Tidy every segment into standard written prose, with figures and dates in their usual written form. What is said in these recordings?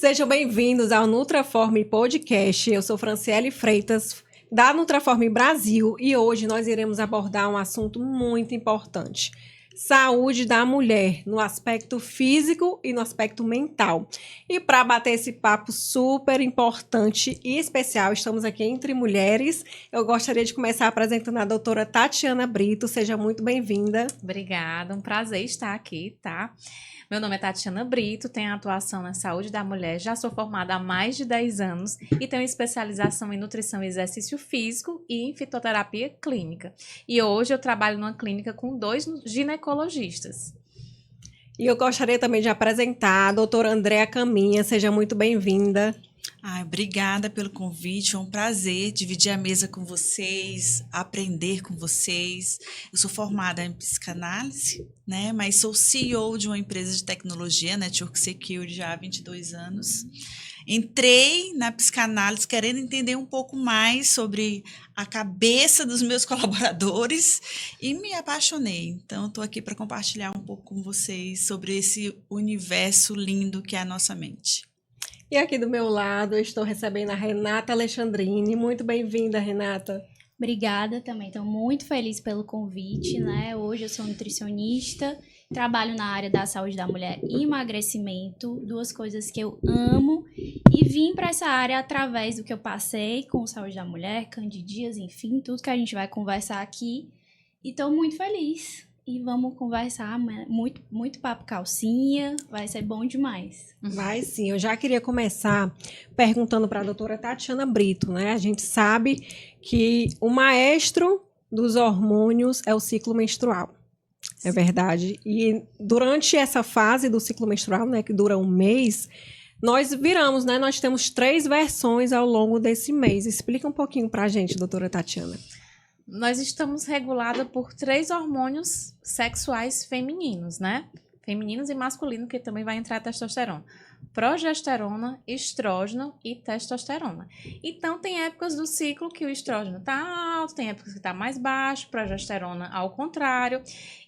Sejam bem-vindos ao Nutraform Podcast. Eu sou Franciele Freitas, da Nutraform Brasil, e hoje nós iremos abordar um assunto muito importante: saúde da mulher, no aspecto físico e no aspecto mental. E para bater esse papo super importante e especial, estamos aqui entre mulheres. Eu gostaria de começar apresentando a doutora Tatiana Brito. Seja muito bem-vinda. Obrigada, um prazer estar aqui, tá? Meu nome é Tatiana Brito, tenho atuação na saúde da mulher, já sou formada há mais de 10 anos e tenho especialização em nutrição e exercício físico e em fitoterapia clínica. E hoje eu trabalho numa clínica com 2 ginecologistas. E eu gostaria também de apresentar a doutora Andréa Caminha. Seja muito bem-vinda. Obrigada pelo convite, é um prazer dividir a mesa com vocês, aprender com vocês. Eu sou formada em psicanálise, né, mas sou CEO de uma empresa de tecnologia, Network Security, já há 22 anos. Entrei na psicanálise querendo entender um pouco mais sobre a cabeça dos meus colaboradores e me apaixonei. Então, estou aqui para compartilhar um pouco com vocês sobre esse universo lindo que é a nossa mente. E aqui do meu lado eu estou recebendo a Renata Alexandrini. Muito bem-vinda, Renata. Obrigada também, estou muito feliz pelo convite, né? Hoje eu sou nutricionista, trabalho na área da saúde da mulher e emagrecimento, 2 coisas que eu amo, e vim para essa área através do que eu passei com saúde da mulher, candidíase, enfim, tudo que a gente vai conversar aqui, e estou muito feliz. E vamos conversar, muito papo calcinha, vai ser bom demais. Vai sim, eu já queria começar perguntando para a doutora Tatiana Brito, né? A gente sabe que o maestro dos hormônios é o ciclo menstrual, é verdade. E durante essa fase do ciclo menstrual, né, que dura um mês, nós viramos, né? Nós temos 3 versões ao longo desse mês. Explica um pouquinho para a gente, doutora Tatiana. Nós estamos reguladas por 3 hormônios sexuais femininos, né? Femininos e masculinos, que também vai entrar a testosterona. Progesterona, estrógeno e testosterona. Então, tem épocas do ciclo que o estrógeno tá alto, tem épocas que tá mais baixo, progesterona ao contrário.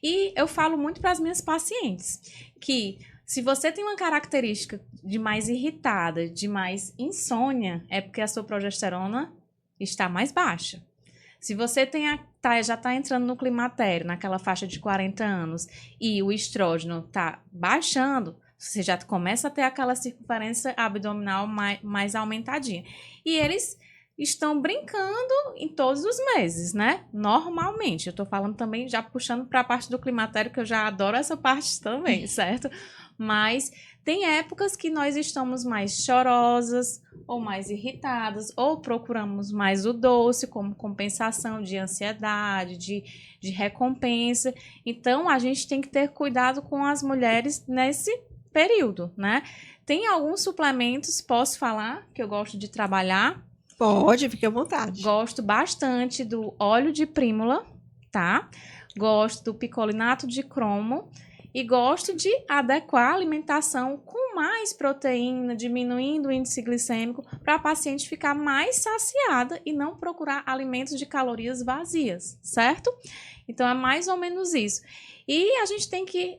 E eu falo muito para as minhas pacientes que se você tem uma característica de mais irritada, de mais insônia, é porque a sua progesterona está mais baixa. Se você já está entrando no climatério, naquela faixa de 40 anos, e o estrógeno está baixando, você já começa a ter aquela circunferência abdominal mais aumentadinha. E eles estão brincando em todos os meses, né? Normalmente. Eu estou falando também, já puxando para a parte do climatério, que eu já adoro essa parte também, certo? Mas tem épocas que nós estamos mais chorosas, ou mais irritadas, ou procuramos mais o doce como compensação de ansiedade, de recompensa. Então, a gente tem que ter cuidado com as mulheres nesse período, né? Tem alguns suplementos, posso falar, que eu gosto de trabalhar? Pode, fique à vontade. Gosto bastante do óleo de prímula, tá? Gosto do picolinato de cromo. E gosto de adequar a alimentação com mais proteína, diminuindo o índice glicêmico, para a paciente ficar mais saciada e não procurar alimentos de calorias vazias, certo? Então, é mais ou menos isso. E a gente tem que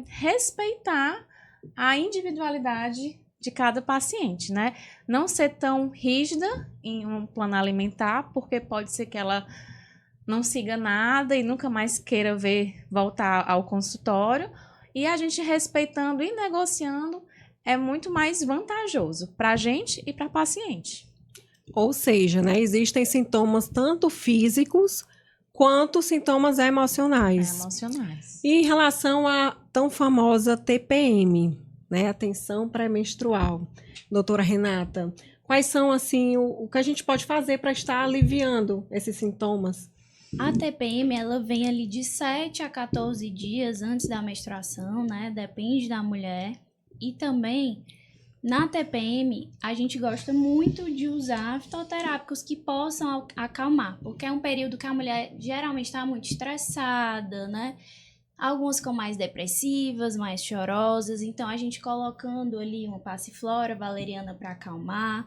respeitar a individualidade de cada paciente, né? Não ser tão rígida em um plano alimentar, porque pode ser que ela não siga nada e nunca mais queira voltar ao consultório. E a gente respeitando e negociando é muito mais vantajoso para a gente e para a paciente. Ou seja, né, existem sintomas tanto físicos quanto sintomas emocionais. E em relação à tão famosa TPM, né, a tensão pré-menstrual, doutora Renata, quais são assim o que a gente pode fazer para estar aliviando esses sintomas? A TPM, ela vem ali de 7 a 14 dias antes da menstruação, né? Depende da mulher. E também, na TPM, a gente gosta muito de usar fitoterápicos que possam acalmar, porque é um período que a mulher geralmente está muito estressada, né? Algumas ficam mais depressivas, mais chorosas. Então, a gente colocando ali uma passiflora valeriana para acalmar,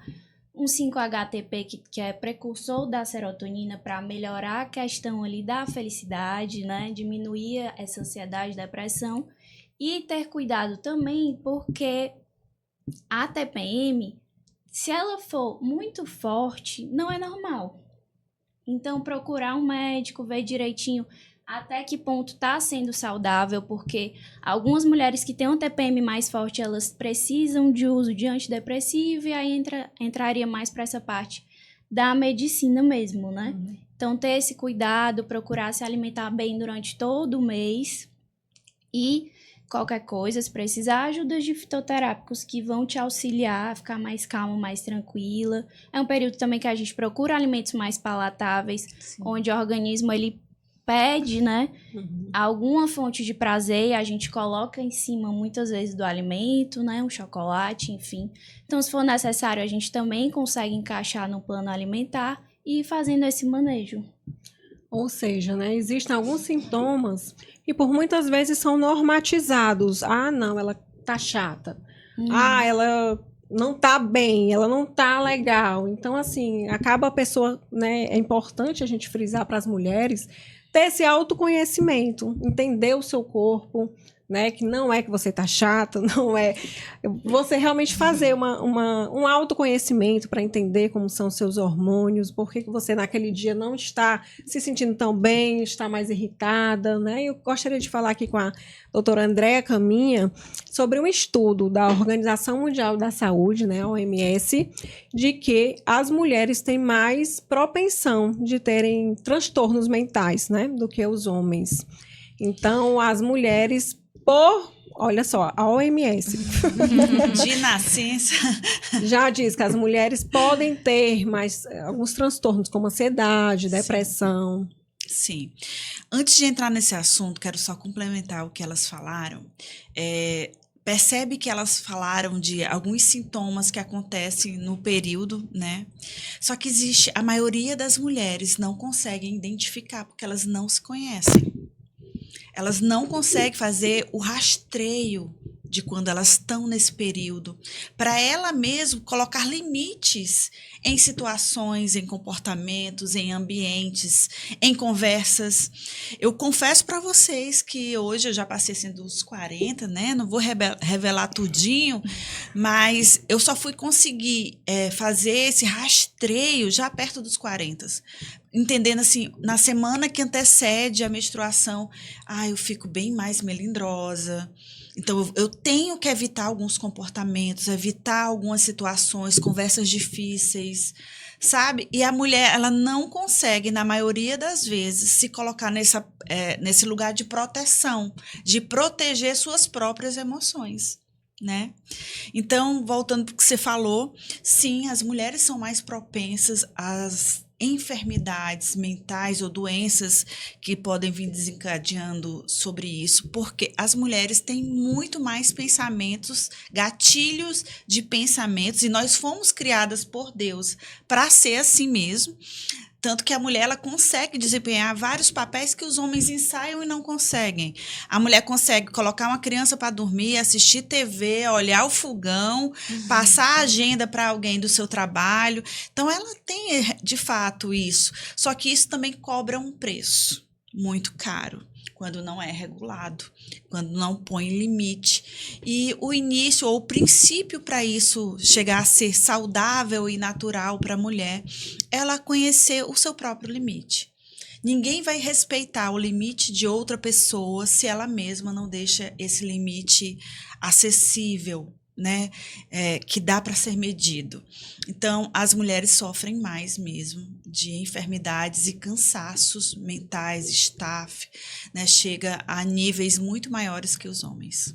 um 5-HTP que é precursor da serotonina para melhorar a questão ali da felicidade, né? Diminuir essa ansiedade, depressão. E ter cuidado também porque a TPM, se ela for muito forte, não é normal. Então, procurar um médico, ver direitinho até que ponto está sendo saudável, porque algumas mulheres que têm um TPM mais forte, elas precisam de uso de antidepressivo e aí entraria mais para essa parte da medicina mesmo, né? Então, ter esse cuidado, procurar se alimentar bem durante todo o mês e qualquer coisa, se precisar, ajudas de fitoterápicos que vão te auxiliar a ficar mais calma, mais tranquila. É um período também que a gente procura alimentos mais palatáveis, onde o organismo, ele pede, né, alguma fonte de prazer e a gente coloca em cima, muitas vezes, do alimento, né, um chocolate, enfim. Então, se for necessário, a gente também consegue encaixar no plano alimentar e ir fazendo esse manejo. Ou seja, né, existem alguns sintomas que por muitas vezes são normatizados. Ah, não, ela tá chata. Ah, ela não tá bem, ela não tá legal. Então, assim, acaba a pessoa, né, é importante a gente frisar para as mulheres ter esse autoconhecimento, entender o seu corpo, né, que não é que você tá chata, não é... Você realmente fazer um autoconhecimento para entender como são os seus hormônios, por que você naquele dia não está se sentindo tão bem, está mais irritada, né? Eu gostaria de falar aqui com a doutora Andréa Caminha sobre um estudo da Organização Mundial da Saúde, né, OMS, de que as mulheres têm mais propensão de terem transtornos mentais, né, do que os homens. Então, as mulheres olha só, a OMS de nascença já diz que as mulheres podem ter mais alguns transtornos, como ansiedade, depressão. Sim. Antes de entrar nesse assunto, quero só complementar o que elas falaram. Percebe que elas falaram de alguns sintomas que acontecem no período, né? Só que a maioria das mulheres não conseguem identificar, porque elas não se conhecem. Elas não conseguem fazer o rastreio de quando elas estão nesse período, para ela mesmo colocar limites em situações, em comportamentos, em ambientes, em conversas. Eu confesso para vocês que hoje eu já passei sendo dos 40, né? Não vou revelar tudinho, mas eu só fui conseguir fazer esse rastreio já perto dos 40. Entendendo assim, na semana que antecede a menstruação, eu fico bem mais melindrosa. Então, eu tenho que evitar alguns comportamentos, evitar algumas situações, conversas difíceis, sabe? E a mulher, ela não consegue, na maioria das vezes, se colocar nesse lugar de proteção, de proteger suas próprias emoções, né? Então, voltando para o que você falou, sim, as mulheres são mais propensas às enfermidades mentais ou doenças que podem vir desencadeando sobre isso, porque as mulheres têm muito mais pensamentos, gatilhos de pensamentos, e nós fomos criadas por Deus para ser assim mesmo. Tanto que a mulher, ela consegue desempenhar vários papéis que os homens ensaiam e não conseguem. A mulher consegue colocar uma criança para dormir, assistir TV, olhar o fogão, passar a agenda para alguém do seu trabalho. Então, ela tem, de fato, isso. Só que isso também cobra um preço muito caro, quando não é regulado, quando não põe limite. E o início ou o princípio para isso chegar a ser saudável e natural para a mulher, ela conhecer o seu próprio limite. Ninguém vai respeitar o limite de outra pessoa se ela mesma não deixa esse limite acessível, né? Que dá para ser medido. Então, as mulheres sofrem mais mesmo de enfermidades e cansaços mentais, staff, né? Chega a níveis muito maiores que os homens.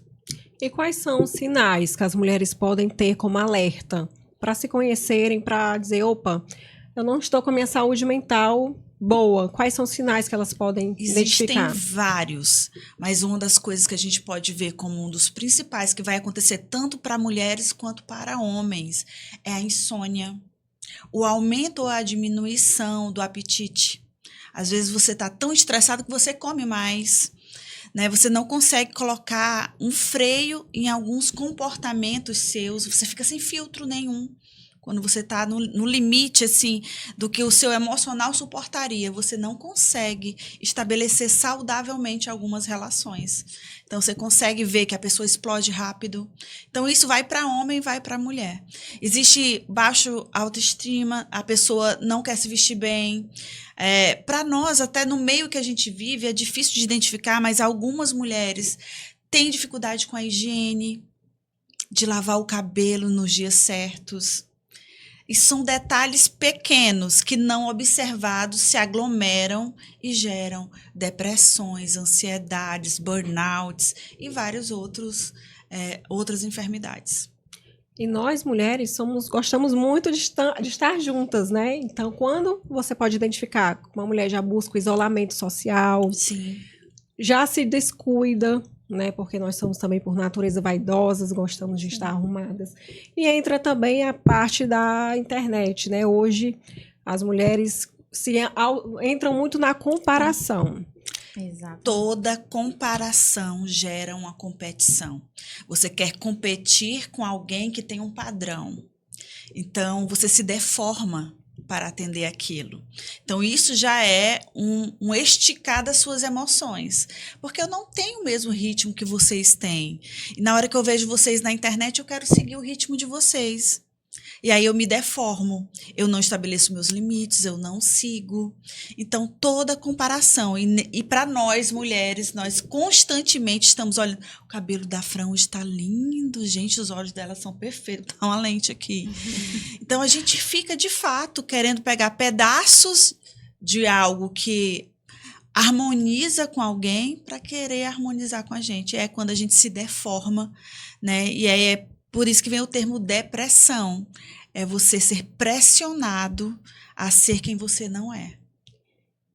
E quais são os sinais que as mulheres podem ter como alerta para se conhecerem, para dizer, opa, eu não estou com a minha saúde mental boa? Quais são os sinais que elas podem identificar? Existem vários, mas uma das coisas que a gente pode ver como um dos principais, que vai acontecer tanto para mulheres quanto para homens, é a insônia, o aumento ou a diminuição do apetite. Às vezes você está tão estressado que você come mais, né? Você não consegue colocar um freio em alguns comportamentos seus, você fica sem filtro nenhum quando você está no limite, assim, do que o seu emocional suportaria, você não consegue estabelecer saudavelmente algumas relações. Então, você consegue ver que a pessoa explode rápido. Então, isso vai para homem e vai para mulher. Existe baixo autoestima, a pessoa não quer se vestir bem. Para nós, até no meio que a gente vive, é difícil de identificar, mas algumas mulheres têm dificuldade com a higiene, de lavar o cabelo nos dias certos. E são detalhes pequenos que, não observados, se aglomeram e geram depressões, ansiedades, burnouts e várias outras enfermidades. E nós, mulheres, gostamos muito de estar juntas, né? Então, quando você pode identificar que uma mulher já busca o isolamento social, Sim. já se descuida, né? Porque nós somos também, por natureza, vaidosas, gostamos de estar arrumadas. E entra também a parte da internet, né? Hoje, as mulheres entram muito na comparação. Exato. Toda comparação gera uma competição. Você quer competir com alguém que tem um padrão. Então, você se deforma para atender aquilo. Então, isso já é um esticar das suas emoções. Porque eu não tenho o mesmo ritmo que vocês têm. E na hora que eu vejo vocês na internet, eu quero seguir o ritmo de vocês. E aí eu me deformo, eu não estabeleço meus limites, eu não sigo. Então, toda comparação. E para nós, mulheres, nós constantemente estamos olhando. O cabelo da Fran está lindo, gente, os olhos dela são perfeitos. Tá uma lente aqui. Então, a gente fica, de fato, querendo pegar pedaços de algo que harmoniza com alguém para querer harmonizar com a gente. É quando a gente se deforma, né? E aí é por isso que vem o termo depressão. É você ser pressionado a ser quem você não é.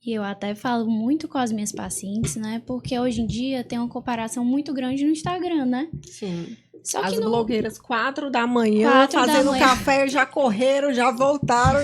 E eu até falo muito com as minhas pacientes, né? Porque hoje em dia tem uma comparação muito grande no Instagram, né? Sim. Só As que blogueiras 4 da manhã, 4 da fazendo manhã. café, já correram, já voltaram.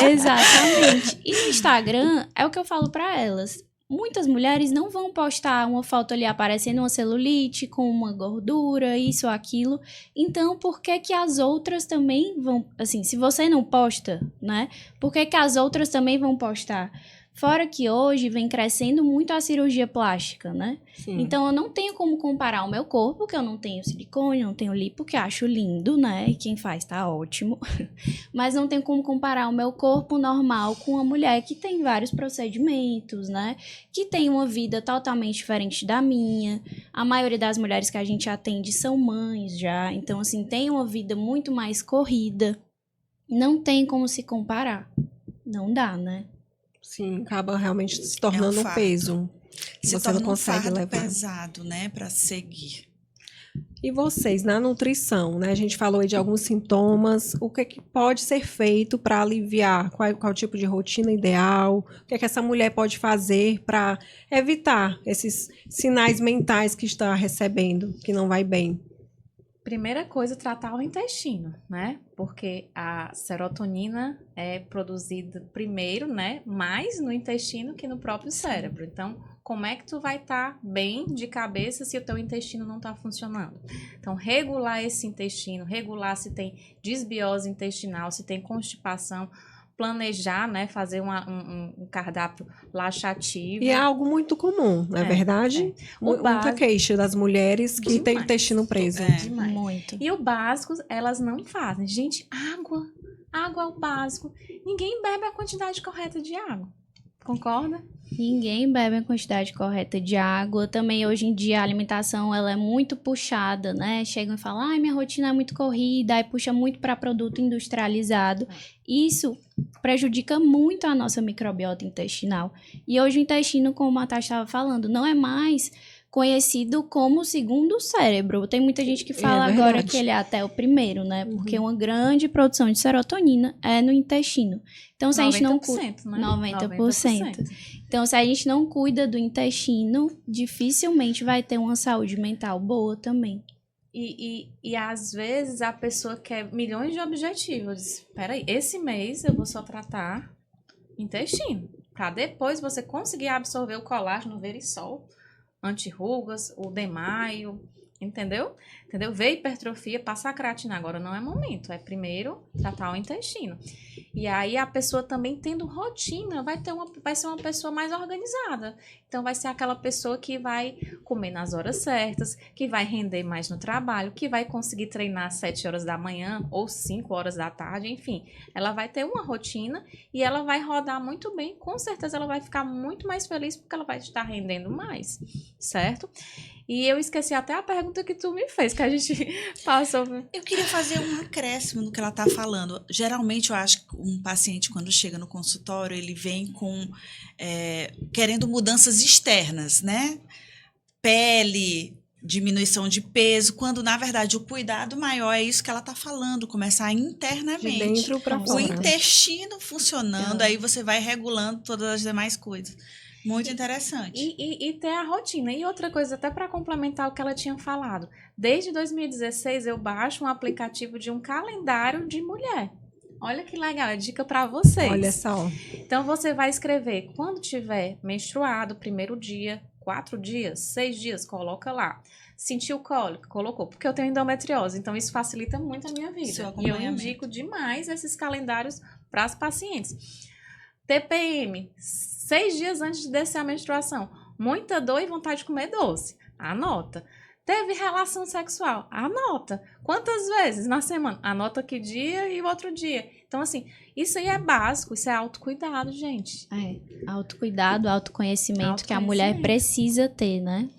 Exatamente. E no Instagram, é o que eu falo pra elas. Muitas mulheres não vão postar uma foto ali aparecendo uma celulite, com uma gordura, isso ou aquilo. Então, por que que as outras também vão... Assim, se você não posta, né? Por que que as outras também vão postar? Fora que hoje vem crescendo muito a cirurgia plástica, né? Sim. Então, eu não tenho como comparar o meu corpo, porque eu não tenho silicone, não tenho lipo, que acho lindo, né? E quem faz tá ótimo. Mas não tenho como comparar o meu corpo normal com uma mulher que tem vários procedimentos, né? Que tem uma vida totalmente diferente da minha. A maioria das mulheres que a gente atende são mães já. Então, assim, tem uma vida muito mais corrida. Não tem como se comparar. Não dá, né? Sim, acaba realmente se tornando um fardo. peso. Se Você não torna consegue um fardo levar. pesado, né? Para seguir. E vocês, na nutrição, né? A gente falou aí de alguns sintomas. O que pode ser feito para aliviar? Qual tipo de rotina ideal? O que essa mulher pode fazer para evitar esses sinais mentais que está recebendo, que não vai bem? Primeira coisa, tratar o intestino, né? Porque a serotonina é produzida primeiro, né? Mais no intestino que no próprio cérebro. Então, como é que tu vai estar bem de cabeça se o teu intestino não está funcionando? Então, regular esse intestino, regular se tem desbiose intestinal, se tem constipação, planejar, né? Fazer um cardápio laxativo. E é algo muito comum, não é verdade? Muita queixa das mulheres que têm o intestino preso. Demais. Muito. E o básico, elas não fazem. Gente, água é o básico. Ninguém bebe a quantidade correta de água. Concorda? Ninguém bebe a quantidade correta de água. Também, hoje em dia, a alimentação ela é muito puxada, né? Chegam e falam, ai, minha rotina é muito corrida, aí puxa muito para produto industrializado. Isso prejudica muito a nossa microbiota intestinal. E hoje o intestino, como a Tati estava falando, não é mais conhecido como o segundo cérebro. Tem muita gente que fala agora que ele é até o primeiro, né? Porque uma grande produção de serotonina é no intestino. Então, se a gente não cuida... 90%. Então, se a gente não cuida do intestino, dificilmente vai ter uma saúde mental boa também. E às vezes a pessoa quer milhões de objetivos. Espera aí, esse mês eu vou só tratar intestino. Para depois você conseguir absorver o colágeno, o verisol, anti-rugas, o demaio, Entendeu? Vê hipertrofia, passa a creatina. Agora não é momento. É primeiro tratar o intestino. E aí a pessoa também tendo rotina vai ser uma pessoa mais organizada. Então vai ser aquela pessoa que vai comer nas horas certas, que vai render mais no trabalho, que vai conseguir treinar às 7 horas da manhã ou 5 horas da tarde, enfim. Ela vai ter uma rotina e ela vai rodar muito bem. Com certeza ela vai ficar muito mais feliz porque ela vai estar rendendo mais, certo? E eu esqueci até a pergunta que tu me fez, que a gente passou. Eu queria fazer um acréscimo no que ela está falando. Geralmente, eu acho que um paciente, quando chega no consultório, ele vem com querendo mudanças externas, né? Pele, diminuição de peso, quando, na verdade, o cuidado maior é isso que ela está falando, começar internamente. De dentro para O fora. intestino funcionando, aí você vai regulando todas as demais coisas. Muito interessante. E ter a rotina. E outra coisa, até para complementar o que ela tinha falado. Desde 2016, eu baixo um aplicativo de um calendário de mulher. Olha que legal, é dica para vocês. Olha só. Então, você vai escrever quando tiver menstruado, primeiro dia, 4 dias, 6 dias, coloca lá. Sentiu cólica? Colocou. Porque eu tenho endometriose, então isso facilita muito a minha vida. Seu E eu acompanhamento. indico demais esses calendários para as pacientes. TPM, 6 dias antes de descer a menstruação. Muita dor e vontade de comer doce. Anota. Teve relação sexual? Anota. Quantas vezes na semana? Anota que dia e o outro dia. Então, assim, isso aí é básico, isso é autocuidado, gente. Autocuidado, autoconhecimento que a mulher Autoconhecimento. precisa ter, né?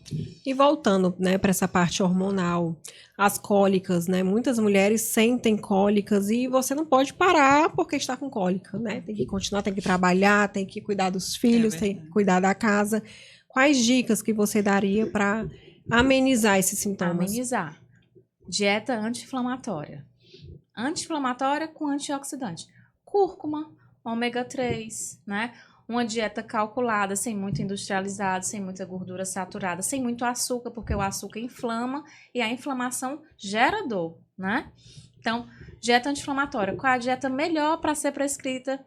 E voltando, né, para essa parte hormonal, as cólicas, né? Muitas mulheres sentem cólicas e você não pode parar porque está com cólica, né? Tem que continuar, tem que trabalhar, tem que cuidar dos filhos, tem que cuidar da casa. Quais dicas que você daria para amenizar esses sintomas? Amenizar. Dieta anti-inflamatória. Anti-inflamatória com antioxidante. Cúrcuma, ômega 3, né? Uma dieta calculada, sem muito industrializado, sem muita gordura saturada, sem muito açúcar, porque o açúcar inflama e a inflamação gera dor, né? Então, dieta anti-inflamatória. Qual é a dieta melhor para ser prescrita?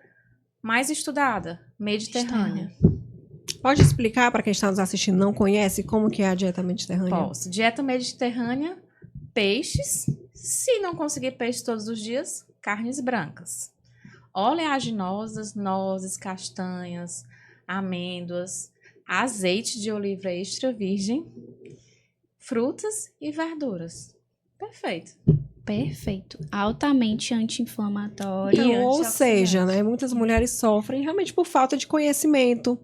Mais estudada? Mediterrânea. Pode explicar para quem está nos assistindo e não conhece como que é a dieta mediterrânea? Posso. Dieta mediterrânea, peixes. Se não conseguir peixe todos os dias, carnes brancas. Oleaginosas, nozes, castanhas, amêndoas, azeite de oliva extra virgem, frutas e verduras. Perfeito. Perfeito. Altamente anti-inflamatório. Então, E ou antioxidante. seja, né, muitas mulheres sofrem realmente por falta de conhecimento,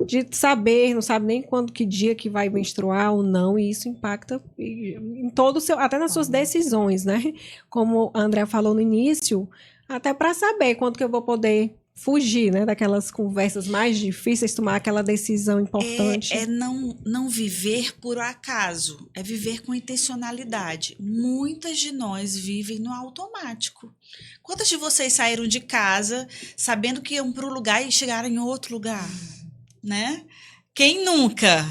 de saber, não sabe nem quando, que dia que vai menstruar ou não, e isso impacta em todo o seu, até nas suas decisões, né? Como a Andrea falou no início, até para saber quando que eu vou poder fugir, né, daquelas conversas mais difíceis, tomar aquela decisão importante. É não viver por acaso, é viver com intencionalidade. Muitas de nós vivem no automático. Quantas de vocês saíram de casa sabendo que iam para um lugar e chegaram em outro lugar, né? Quem nunca?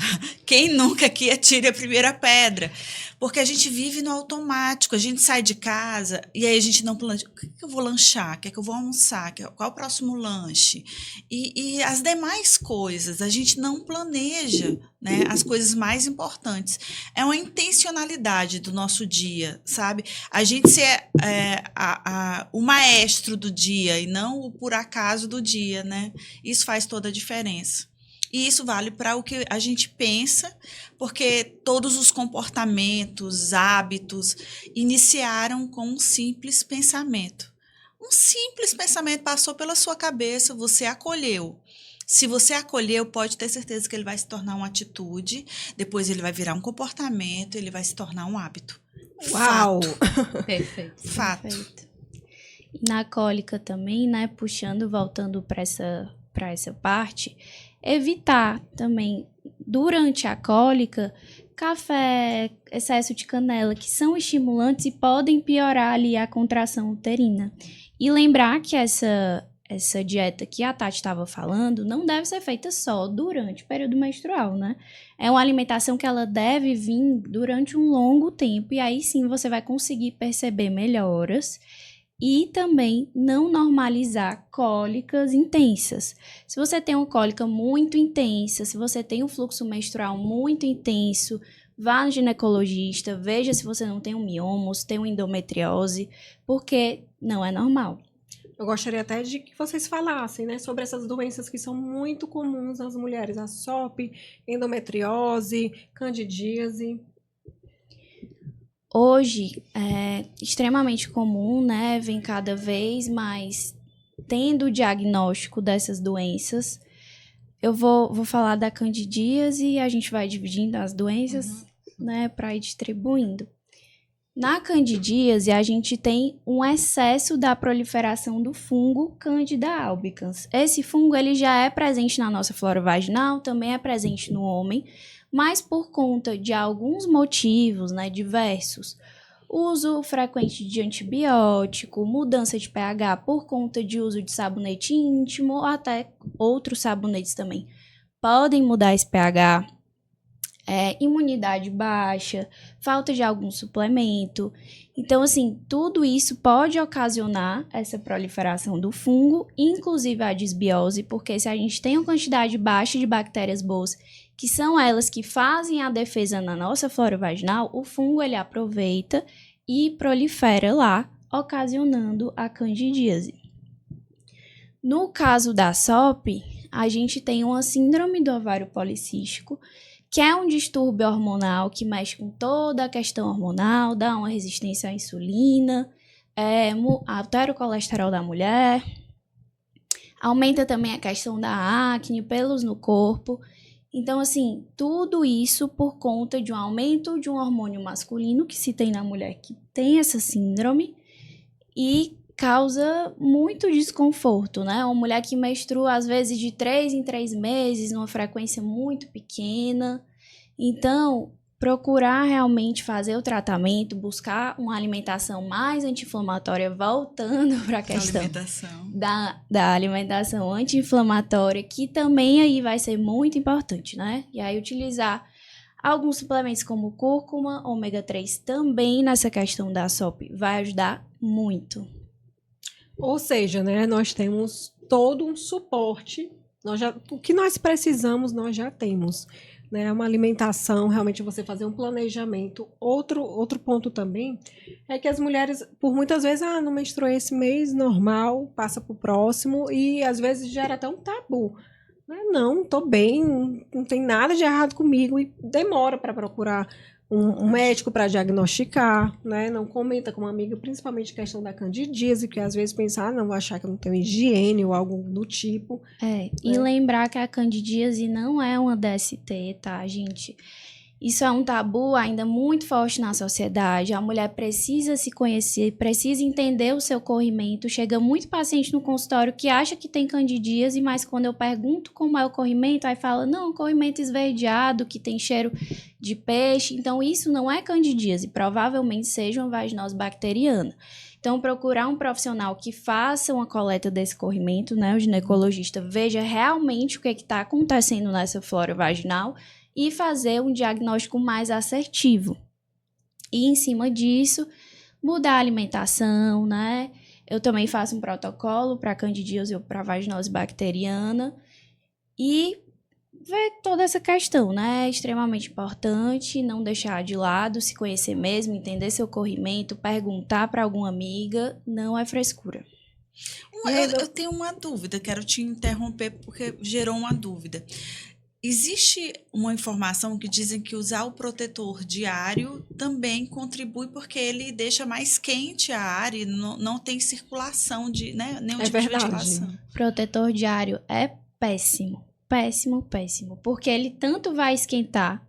Quem nunca que atire a primeira pedra? Porque a gente vive no automático, a gente sai de casa e aí a gente não planeja. O que eu vou lanchar? O que é que eu vou almoçar? Qual é o próximo lanche? E as demais coisas, a gente não planeja, né? As coisas mais importantes. É uma intencionalidade do nosso dia, sabe? A gente ser o maestro do dia e não o por acaso do dia, né? Isso faz toda a diferença. E isso vale para o que a gente pensa, porque todos os comportamentos, hábitos, iniciaram com um simples pensamento. Um simples pensamento passou pela sua cabeça, você acolheu. Se você acolheu, pode ter certeza que ele vai se tornar uma atitude, depois ele vai virar um comportamento, ele vai se tornar um hábito. Uau! Perfeito. Fato. Perfeito. E na cólica também, né, voltando para essa parte, evitar também, durante a cólica, café, excesso de canela, que são estimulantes e podem piorar ali a contração uterina. E lembrar que essa dieta que a Tati estava falando não deve ser feita só durante o período menstrual, né? É uma alimentação que ela deve vir durante um longo tempo e aí sim você vai conseguir perceber melhoras. E também não normalizar cólicas intensas. Se você tem uma cólica muito intensa, se você tem um fluxo menstrual muito intenso, vá no ginecologista, veja se você não tem um mioma, se tem uma endometriose, porque não é normal. Eu gostaria até de que vocês falassem, né, sobre essas doenças que são muito comuns nas mulheres, a SOP, endometriose, candidíase. Hoje é extremamente comum, né? Vem cada vez mais tendo o diagnóstico dessas doenças. Eu vou falar da candidíase e a gente vai dividindo as doenças, né, para ir distribuindo. Na candidíase, a gente tem um excesso da proliferação do fungo Candida albicans. Esse fungo ele já é presente na nossa flora vaginal, também é presente no homem, mas por conta de alguns motivos, né, diversos, uso frequente de antibiótico, mudança de pH por conta de uso de sabonete íntimo, ou até outros sabonetes também podem mudar esse pH, imunidade baixa, falta de algum suplemento. Então, assim, tudo isso pode ocasionar essa proliferação do fungo, inclusive a disbiose, porque se a gente tem uma quantidade baixa de bactérias boas, que são elas que fazem a defesa na nossa flora vaginal, o fungo ele aproveita e prolifera lá, ocasionando a candidíase. No caso da SOP, a gente tem uma síndrome do ovário policístico, que é um distúrbio hormonal que mexe com toda a questão hormonal, dá uma resistência à insulina, altera o colesterol da mulher, aumenta também a questão da acne, pelos no corpo. Então, assim, tudo isso por conta de um aumento de um hormônio masculino que se tem na mulher que tem essa síndrome e causa muito desconforto, né? Uma mulher que menstrua, às vezes, de 3 em 3 meses, numa frequência muito pequena. Então, procurar realmente fazer o tratamento, buscar uma alimentação mais anti-inflamatória, voltando para a questão da alimentação anti-inflamatória, que também aí vai ser muito importante, né? E aí utilizar alguns suplementos como cúrcuma, ômega 3 também nessa questão da SOP vai ajudar muito. Ou seja, né, nós temos todo um suporte, o que nós precisamos, nós já temos. Né, uma alimentação, realmente você fazer um planejamento. Outro ponto também é que as mulheres, por muitas vezes, não menstruei esse mês, normal, passa para o próximo, e às vezes gera até um tabu. Não, tô bem, não tem nada de errado comigo, e demora para procurar um médico para diagnosticar, né? Não comenta com uma amiga, principalmente questão da candidíase, porque às vezes pensar, não, vou achar que eu não tenho higiene ou algo do tipo. E lembrar que a candidíase não é uma DST, tá, gente? Isso é um tabu ainda muito forte na sociedade. A mulher precisa se conhecer, precisa entender o seu corrimento. Chega muito paciente no consultório que acha que tem candidíase, mas quando eu pergunto como é o corrimento, aí fala, não, corrimento esverdeado, que tem cheiro de peixe. Então, isso não é candidíase, provavelmente seja uma vaginose bacteriana. Então, procurar um profissional que faça uma coleta desse corrimento, né? O ginecologista veja realmente o que está acontecendo nessa flora vaginal e fazer um diagnóstico mais assertivo. E, em cima disso, mudar a alimentação, né? Eu também faço um protocolo para candidíase ou para vaginose bacteriana. E ver toda essa questão, né? É extremamente importante, não deixar de lado, se conhecer mesmo, entender seu corrimento, perguntar para alguma amiga, não é frescura. Eu tenho uma dúvida, quero te interromper porque gerou uma dúvida. Existe uma informação que dizem que usar o protetor diário também contribui porque ele deixa mais quente a área e não tem circulação de, né, nenhum tipo de ventilação. Protetor diário é péssimo, péssimo, péssimo, porque ele tanto vai esquentar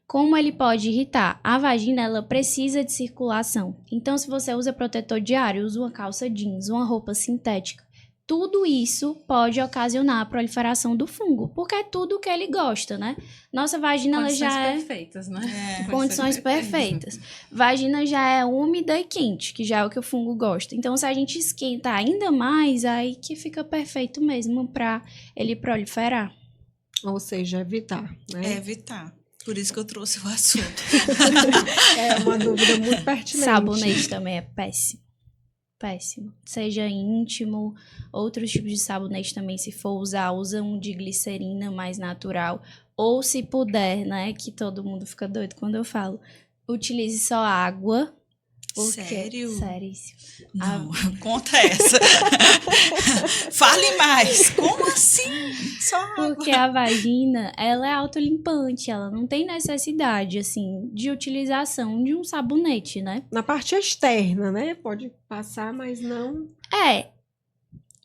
como ele pode irritar. A vagina, ela precisa de circulação. Então, se você usa protetor diário, usa uma calça jeans, uma roupa sintética, tudo isso pode ocasionar a proliferação do fungo, porque é tudo o que ele gosta, né? Nossa vagina ela já é... perfeitas, né? Condições perfeitas. Vagina já é úmida e quente, que já é o que o fungo gosta. Então, se a gente esquenta ainda mais, aí que fica perfeito mesmo para ele proliferar. Ou seja, evitar, né? Evitar. Por isso que eu trouxe o assunto. É uma dúvida muito pertinente. Sabonete também é péssimo. Péssimo. Seja íntimo, outros tipos de sabonete também, se for usar, usa um de glicerina mais natural Ou se puder, né, que todo mundo fica doido quando eu falo, utilize só água. Sério? Seríssimo. Não, conta essa. Fale mais. Como assim? Só água. Porque a vagina, ela é autolimpante, ela não tem necessidade, assim, de utilização de um sabonete, né? Na parte externa, né? Pode passar, mas não...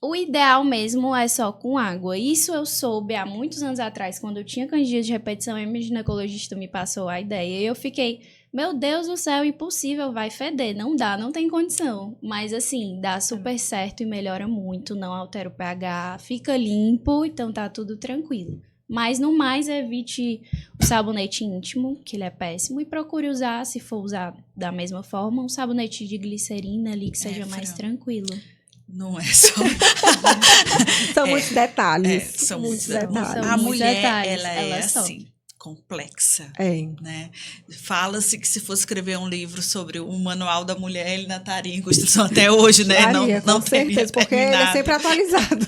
O ideal mesmo é só com água. Isso eu soube há muitos anos atrás, quando eu tinha candidíase de repetição, e meu ginecologista me passou a ideia. E eu fiquei, meu Deus do céu, impossível, vai feder. Não dá, não tem condição. Mas assim, dá super certo e melhora muito, não altera o pH, fica limpo, então tá tudo tranquilo. Mas no mais, evite o sabonete íntimo, que ele é péssimo, e procure usar, se for usar da mesma forma, um sabonete de glicerina ali, que seja mais tranquilo. Não é só... São muitos detalhes. São muitos muitos detalhes. São A muitos mulher, detalhes, ela é elas são. assim, complexa. É. Né? Fala-se que se fosse escrever um livro sobre o manual da mulher, ele ainda estaria em construção até hoje, né? Faria, não com teria certeza, porque ele é terminado. sempre atualizado.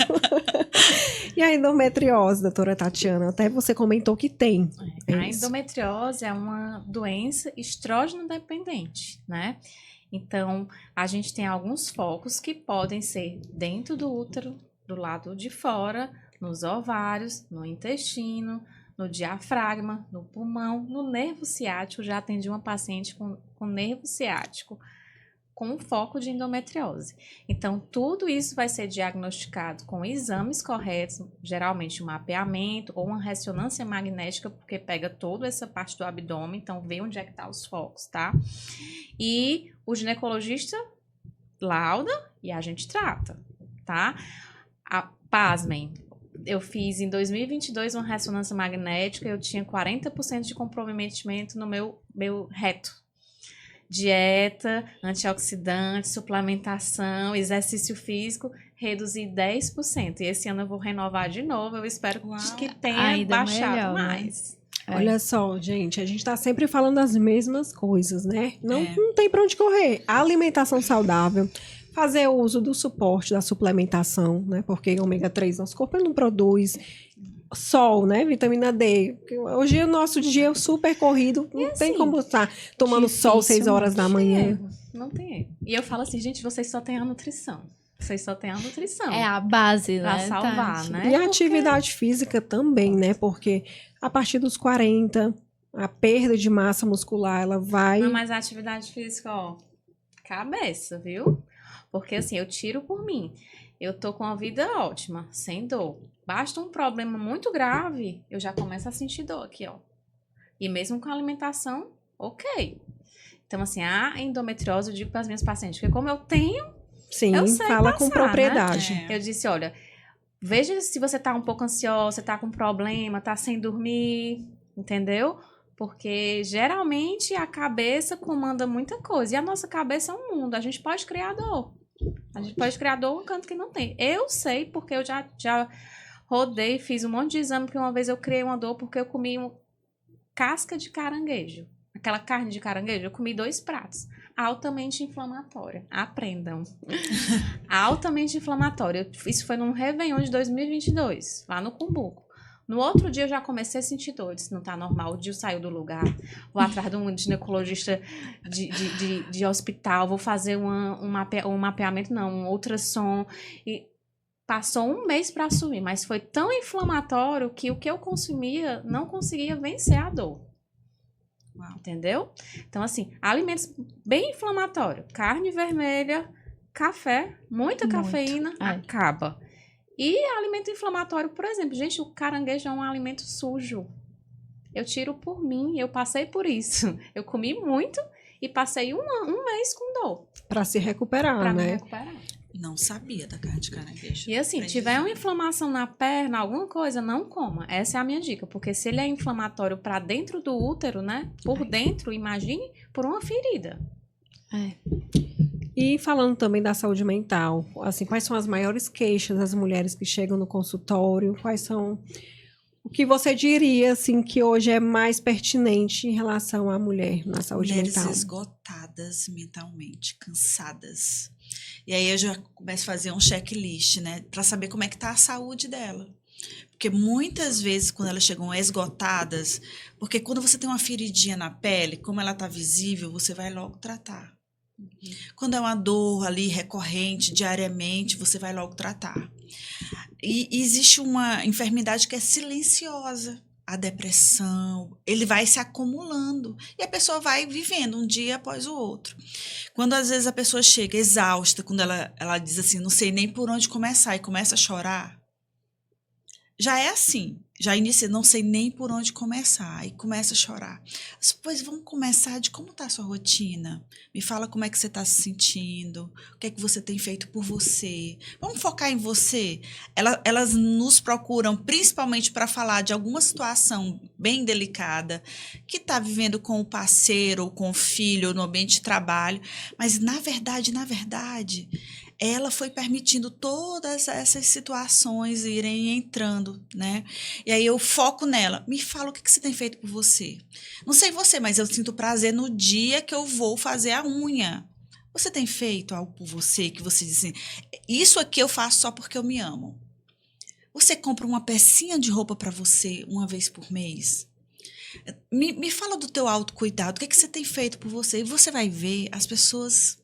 E a endometriose, doutora Tatiana, até você comentou que tem. A endometriose é uma doença estrógeno dependente, né? Então, a gente tem alguns focos que podem ser dentro do útero, do lado de fora, nos ovários, no intestino, no diafragma, no pulmão, no nervo ciático. Já atendi uma paciente com nervo ciático com foco de endometriose. Então, tudo isso vai ser diagnosticado com exames corretos, geralmente um mapeamento ou uma ressonância magnética, porque pega toda essa parte do abdômen, então vê onde é que tá os focos, tá? E o ginecologista lauda e a gente trata, tá? Pasmem, eu fiz em 2022 uma ressonância magnética, eu tinha 40% de comprometimento no meu reto. Dieta, antioxidante, suplementação, exercício físico, reduzir 10%. E esse ano eu vou renovar de novo. Eu espero que tenha ainda baixado melhor, mais. né? Olha só, gente, a gente tá sempre falando das mesmas coisas, né? Não tem pra onde correr. A alimentação saudável, fazer uso do suporte da suplementação, né? Porque ômega 3 nosso corpo não produz. Sol, né? Vitamina D. Hoje o nosso dia é super corrido. Não tem como estar tomando sol 6 horas da manhã. Não tem erro. E eu falo assim, gente, vocês só têm a nutrição. Vocês só têm a nutrição. É a base, pra né? salvar, né? E a atividade física também, né? Porque a partir dos 40, a perda de massa muscular, ela vai... Não, mas a atividade física, ó, cabeça, viu? Porque assim, eu tiro por mim. Eu tô com a vida ótima, sem dor. Basta um problema muito grave, eu já começo a sentir dor aqui, ó. E mesmo com a alimentação, ok. Então, assim, a endometriose eu digo para as minhas pacientes, porque como eu tenho, Sim, eu sei fala passar, com propriedade. né? eu disse, olha, veja se você tá um pouco ansiosa, você tá com problema, tá sem dormir, entendeu? Porque geralmente a cabeça comanda muita coisa. E a nossa cabeça é um mundo, a gente pode criar dor. A gente pode criar dor um canto que não tem. Eu sei porque eu já rodei, fiz um monte de exame, porque uma vez eu criei uma dor porque eu comi casca de caranguejo. Aquela carne de caranguejo, eu comi 2 pratos. Altamente inflamatória. Aprendam. Altamente inflamatória. Isso foi num Réveillon de 2022, lá no Cumbuco. No outro dia eu já comecei a sentir dor. Eu disse, não tá normal, o dia saiu do lugar. Vou atrás de um ginecologista de hospital, vou fazer um mapeamento, não, um ultrassom. E passou 1 mês para assumir, mas foi tão inflamatório que o que eu consumia não conseguia vencer a dor. Uau. Entendeu? Então, assim, alimentos bem inflamatórios. Carne vermelha, café, muita cafeína, acaba. E alimento inflamatório, por exemplo, gente, o caranguejo é um alimento sujo. Eu tiro por mim, eu passei por isso. Eu comi muito e passei um mês com dor. Pra se recuperar, Pra me né? recuperar. Não sabia da carne de caranguejo. E assim, tiver uma inflamação na perna, alguma coisa, não coma. Essa é a minha dica, porque se ele é inflamatório pra dentro do útero, né? Por dentro, imagine por uma ferida. E falando também da saúde mental, assim, quais são as maiores queixas das mulheres que chegam no consultório? Quais são o que você diria, assim, que hoje é mais pertinente em relação à mulher na saúde Mulheres mental? esgotadas mentalmente, cansadas. E aí eu já começo a fazer um checklist, né? Pra saber como é que tá a saúde dela. Porque muitas vezes, quando elas chegam esgotadas, porque quando você tem uma feridinha na pele, como ela está visível, você vai logo tratar. Quando é uma dor ali recorrente, diariamente, você vai logo tratar. E existe uma enfermidade que é silenciosa. A depressão, ele vai se acumulando. E a pessoa vai vivendo um dia após o outro. Quando às vezes a pessoa chega exausta, quando ela diz assim, não sei nem por onde começar, e começa a chorar, já é assim, já inicia, não sei nem por onde começar, e começa a chorar. Pois vamos começar de como está a sua rotina. Me fala como é que você está se sentindo, o que é que você tem feito por você. Vamos focar em você. Elas nos procuram principalmente para falar de alguma situação bem delicada, que está vivendo com o parceiro, ou com o filho, ou no ambiente de trabalho, mas na verdade, ela foi permitindo todas essas situações irem entrando, né? E aí eu foco nela. Me fala o que você tem feito por você. Não sei você, mas eu sinto prazer no dia que eu vou fazer a unha. Você tem feito algo por você que você diz assim, isso aqui eu faço só porque eu me amo. Você compra uma pecinha de roupa para você uma vez por mês? Me fala do teu autocuidado, o que você tem feito por você? E você vai ver, as pessoas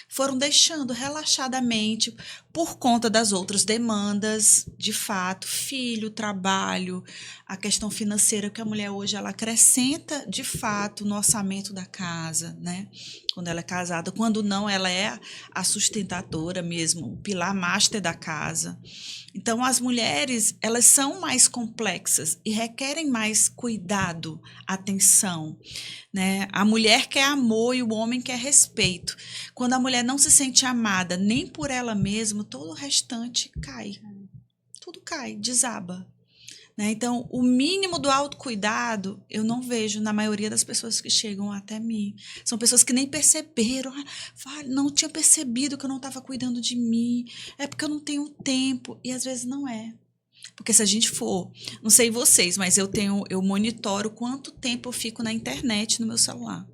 foram deixando relaxadamente por conta das outras demandas, de fato, filho, trabalho, a questão financeira que a mulher hoje ela acrescenta de fato no orçamento da casa, né? Quando ela é casada, quando não, ela é a sustentadora mesmo, o pilar master da casa. Então, as mulheres, elas são mais complexas e requerem mais cuidado, atenção, né? A mulher quer amor e o homem quer respeito. Quando a mulher não se sente amada nem por ela mesma, todo o restante cai. Tudo cai, desaba. Né? Então, o mínimo do autocuidado eu não vejo na maioria das pessoas que chegam até mim. São pessoas que nem perceberam. Não tinha percebido que eu não estava cuidando de mim. É porque eu não tenho tempo. E às vezes não é. Porque se a gente for, não sei vocês, mas eu monitoro quanto tempo eu fico na internet no meu celular.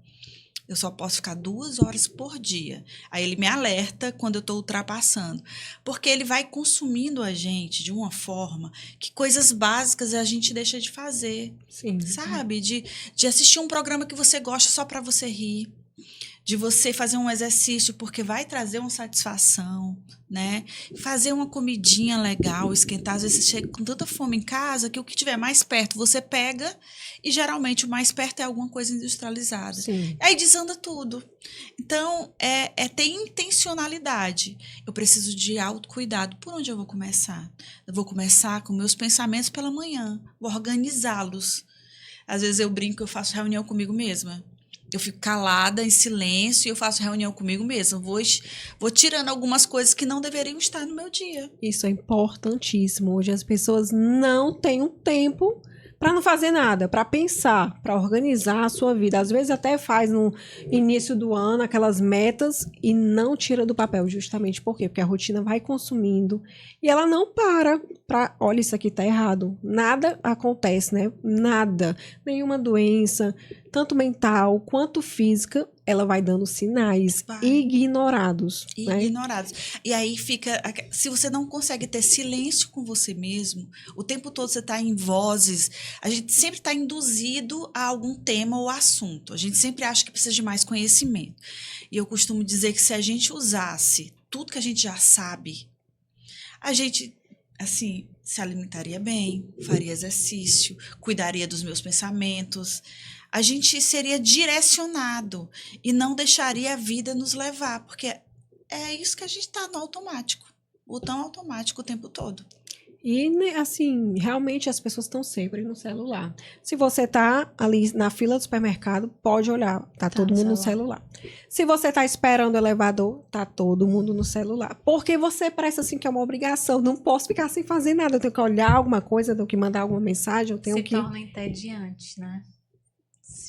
Eu só posso ficar 2 horas por dia. Aí ele me alerta quando eu estou ultrapassando. Porque ele vai consumindo a gente de uma forma que coisas básicas a gente deixa de fazer. Sim. Sabe? De assistir um programa que você gosta só para você rir. De você fazer um exercício porque vai trazer uma satisfação, né? Fazer uma comidinha legal, esquentar. Às vezes você chega com tanta fome em casa que o que tiver mais perto você pega e geralmente o mais perto é alguma coisa industrializada. Sim. Aí desanda tudo. Então, é ter intencionalidade. Eu preciso de autocuidado. Por onde eu vou começar? Eu vou começar com meus pensamentos pela manhã, vou organizá-los. Às vezes eu brinco, eu faço reunião comigo mesma. Eu fico calada, em silêncio, e eu faço reunião comigo mesma. Vou tirando algumas coisas que não deveriam estar no meu dia. Isso é importantíssimo. Hoje as pessoas não têm um tempo para não fazer nada, para pensar, para organizar a sua vida. Às vezes até faz no início do ano aquelas metas e não tira do papel, justamente por quê? Porque a rotina vai consumindo e ela não para, olha, isso aqui tá errado. Nada acontece, né? Nada. Nenhuma doença, tanto mental quanto física, ela vai dando sinais ignorados. Ignorados. E aí fica, se você não consegue ter silêncio com você mesmo, o tempo todo você está em vozes, a gente sempre está induzido a algum tema ou assunto. A gente sempre acha que precisa de mais conhecimento. E eu costumo dizer que se a gente usasse tudo que a gente já sabe, a gente, assim, se alimentaria bem, faria exercício, cuidaria dos meus pensamentos. A gente seria direcionado e não deixaria a vida nos levar, porque é isso que a gente está no automático, botão automático o tempo todo. E, assim, realmente as pessoas estão sempre no celular. Se você tá ali na fila do supermercado, pode olhar, tá todo mundo no celular. Se você tá esperando o elevador, tá todo mundo no celular. Porque você parece assim que é uma obrigação, não posso ficar sem fazer nada, eu tenho que olhar alguma coisa, eu tenho que mandar alguma mensagem, eu tenho Se que... torna entediante, né?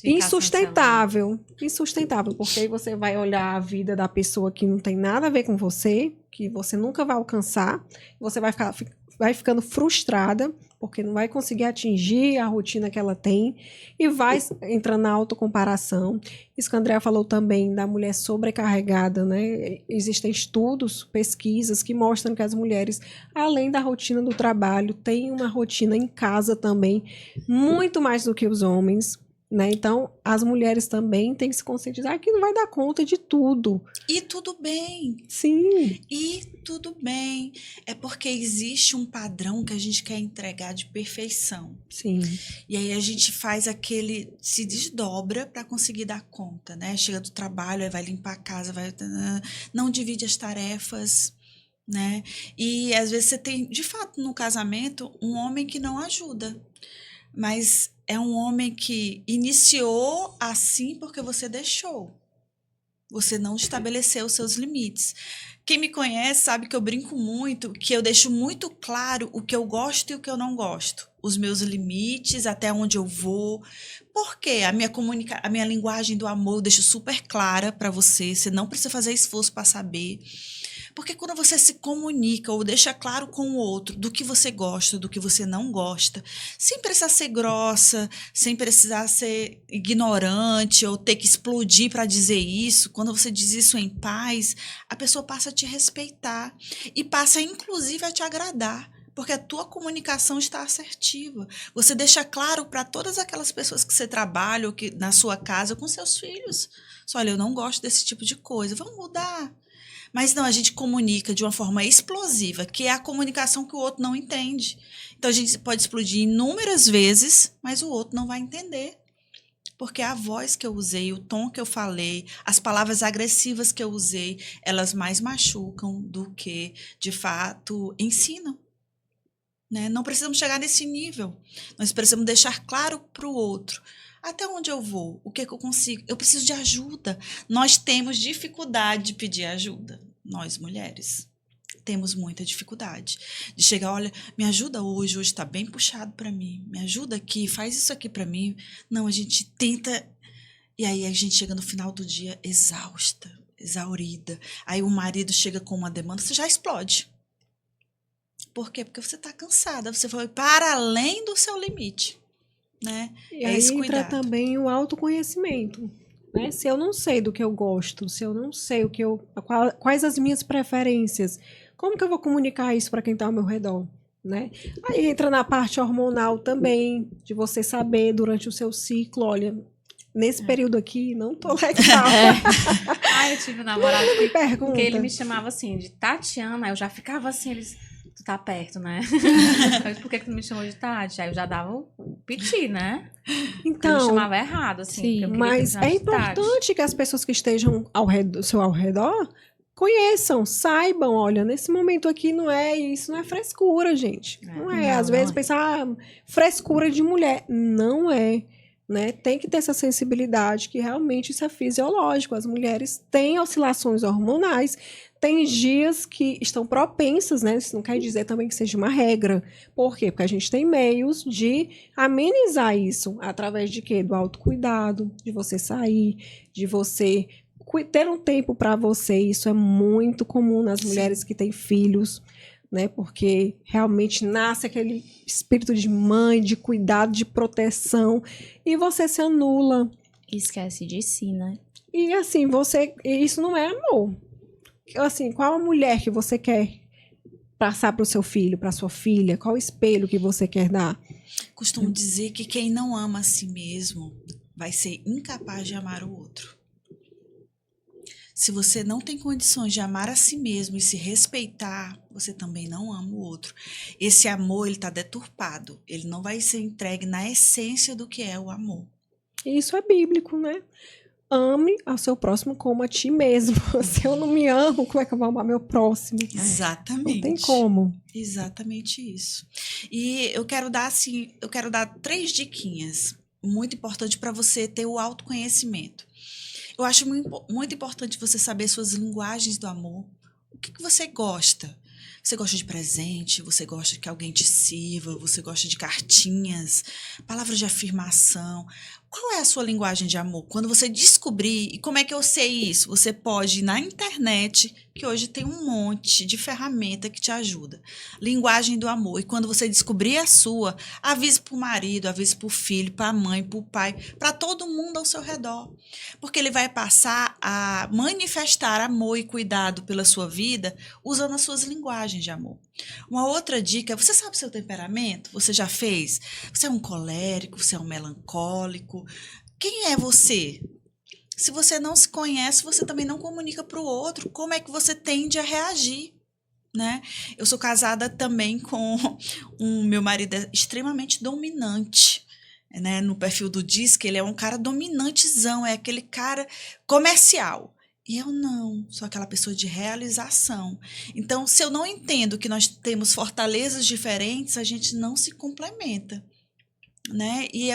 Insustentável, porque aí você vai olhar a vida da pessoa que não tem nada a ver com você, que você nunca vai alcançar, você vai ficando frustrada, porque não vai conseguir atingir a rotina que ela tem e vai entrando na autocomparação. Isso que a Andrea falou também da mulher sobrecarregada, né? Existem estudos, pesquisas que mostram que as mulheres, além da rotina do trabalho, têm uma rotina em casa também, muito mais do que os homens. Né? Então, as mulheres também têm que se conscientizar que não vai dar conta de tudo. E tudo bem. Sim. E tudo bem. É porque existe um padrão que a gente quer entregar de perfeição. Sim. E aí a gente faz aquele... se desdobra para conseguir dar conta, né? Chega do trabalho, aí vai limpar a casa, não divide as tarefas, né? E às vezes você tem, de fato, no casamento, um homem que não ajuda. Mas é um homem que iniciou assim porque você deixou. Você não estabeleceu os seus limites. Quem me conhece sabe que eu brinco muito, que eu deixo muito claro o que eu gosto e o que eu não gosto. Os meus limites, até onde eu vou. Por quê? A minha linguagem do amor eu deixo super clara para você. Você não precisa fazer esforço para saber. Porque quando você se comunica ou deixa claro com o outro do que você gosta, do que você não gosta, sem precisar ser grossa, sem precisar ser ignorante ou ter que explodir para dizer isso, quando você diz isso em paz, a pessoa passa a te respeitar e passa inclusive a te agradar. Porque a tua comunicação está assertiva. Você deixa claro para todas aquelas pessoas que você trabalha ou que na sua casa ou com seus filhos. Só, olha, eu não gosto desse tipo de coisa, vamos mudar. Mas não, a gente comunica de uma forma explosiva, que é a comunicação que o outro não entende. Então, a gente pode explodir inúmeras vezes, mas o outro não vai entender. Porque a voz que eu usei, o tom que eu falei, as palavras agressivas que eu usei, elas mais machucam do que, de fato, ensinam. Né? Não precisamos chegar nesse nível. Nós precisamos deixar claro para o outro. Até onde eu vou? O que eu consigo? Eu preciso de ajuda. Nós temos dificuldade de pedir ajuda. Nós, mulheres, temos muita dificuldade de chegar, olha, me ajuda hoje está bem puxado para mim. Me ajuda aqui, faz isso aqui para mim. Não, a gente tenta e aí a gente chega no final do dia exausta, exaurida. Aí o marido chega com uma demanda, você já explode. Por quê? Porque você está cansada, você foi para além do seu limite. Né? E aí entra também o autoconhecimento. Né? Se eu não sei do que eu gosto, se eu não sei quais as minhas preferências, como que eu vou comunicar isso para quem está ao meu redor? Né? Aí entra na parte hormonal também, de você saber durante o seu ciclo, olha, nesse período aqui não tô legal. Eu tive um namorado que ele me chamava assim, de Tatiana, eu já ficava assim, tu tá perto, né? Por que tu me chamou de Tati? Aí eu já dava o piti, né? Então, eu me chamava errado, assim. Sim, mas é importante que as pessoas que estejam ao redor conheçam, saibam, olha, nesse momento aqui não é isso, não é frescura, gente. Não é. Às vezes pensar, frescura de mulher. Não é. Né? Tem que ter essa sensibilidade que realmente isso é fisiológico. As mulheres têm oscilações hormonais, tem dias que estão propensas, né? Isso não quer dizer também que seja uma regra. Por quê? Porque a gente tem meios de amenizar isso através de quê? Do autocuidado, de você sair, de você ter um tempo para você. Isso é muito comum nas mulheres que têm filhos, né? Porque realmente nasce aquele espírito de mãe, de cuidado, de proteção, e você se anula. Esquece de si, né? E assim, isso não é amor. Assim, qual a mulher que você quer passar para o seu filho, para sua filha? Qual o espelho que você quer dar? Costumo dizer que quem não ama a si mesmo vai ser incapaz de amar o outro. Se você não tem condições de amar a si mesmo e se respeitar, você também não ama o outro. Esse amor, ele está deturpado. Ele não vai ser entregue na essência do que é o amor. Isso é bíblico, né? Ame ao seu próximo como a ti mesmo. Se eu não me amo, como é que eu vou amar meu próximo? Exatamente. Não tem como. Exatamente isso. E eu quero dar 3 diquinhas muito importantes para você ter o autoconhecimento. Eu acho muito importante você saber suas linguagens do amor. O que você gosta? Você gosta de presente? Você gosta que alguém te sirva? Você gosta de cartinhas? Palavras de afirmação? Qual é a sua linguagem de amor? Quando você descobrir, e como é que eu sei isso? Você pode ir na internet, que hoje tem um monte de ferramenta que te ajuda. Linguagem do amor. E quando você descobrir a sua, avise para o marido, avise para o filho, para a mãe, para o pai, para todo mundo ao seu redor. Porque ele vai passar a manifestar amor e cuidado pela sua vida usando as suas linguagens de amor. Uma outra dica, você sabe seu temperamento? Você já fez? Você é um colérico, você é um melancólico? Quem é você? Se você não se conhece, você também não comunica para o outro como é que você tende a reagir, né? Eu sou casada também com meu marido é extremamente dominante, né? No perfil do Disque, ele é um cara dominantezão, é aquele cara comercial. E eu não, sou aquela pessoa de realização. Então, se eu não entendo que nós temos fortalezas diferentes, a gente não se complementa, né? E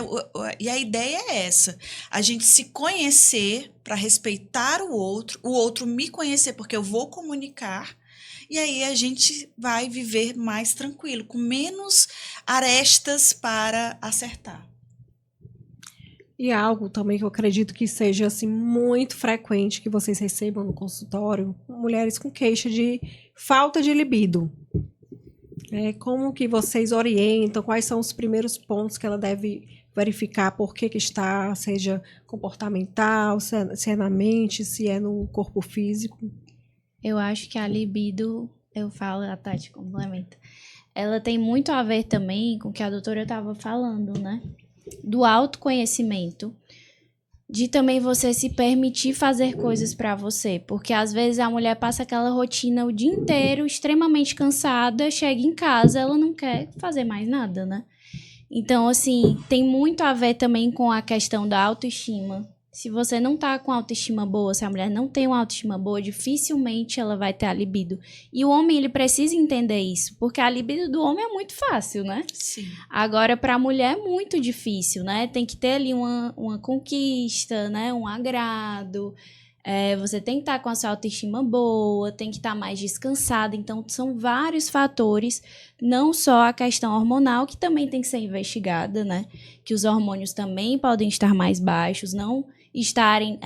a ideia é essa, a gente se conhecer para respeitar o outro me conhecer porque eu vou comunicar, e aí a gente vai viver mais tranquilo, com menos arestas para acertar. E algo também que eu acredito que seja assim muito frequente que vocês recebam no consultório, mulheres com queixa de falta de libido. Como que vocês orientam? Quais são os primeiros pontos que ela deve verificar por que está, seja comportamental, se é na mente, se é no corpo físico? Eu acho que a libido, eu falo, a Tati complementa, ela tem muito a ver também com o que a doutora estava falando, né? Do autoconhecimento, de também você se permitir fazer coisas para você, porque às vezes a mulher passa aquela rotina o dia inteiro, extremamente cansada, chega em casa, ela não quer fazer mais nada, né? Então, assim, tem muito a ver também com a questão da autoestima. Se você não tá com autoestima boa, se a mulher não tem uma autoestima boa, dificilmente ela vai ter a libido. E o homem, ele precisa entender isso, porque a libido do homem é muito fácil, né? Sim. Agora, para a mulher é muito difícil, né? Tem que ter ali uma conquista, né? Um agrado. Você tem que estar com a sua autoestima boa, tem que estar mais descansada. Então, são vários fatores, não só a questão hormonal, que também tem que ser investigada, né? Que os hormônios também podem estar mais baixos, não estarem...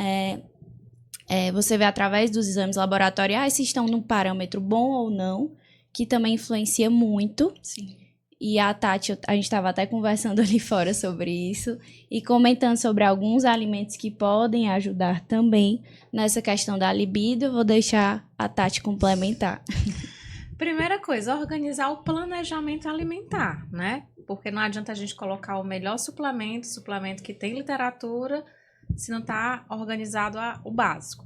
você vê através dos exames laboratoriais se estão num parâmetro bom ou não, que também influencia muito. Sim. E a Tati, a gente estava até conversando ali fora sobre isso e comentando sobre alguns alimentos que podem ajudar também nessa questão da libido. Eu vou deixar a Tati complementar. Primeira coisa, organizar o planejamento alimentar, né? Porque não adianta a gente colocar o melhor suplemento que tem literatura, se não está organizado o básico.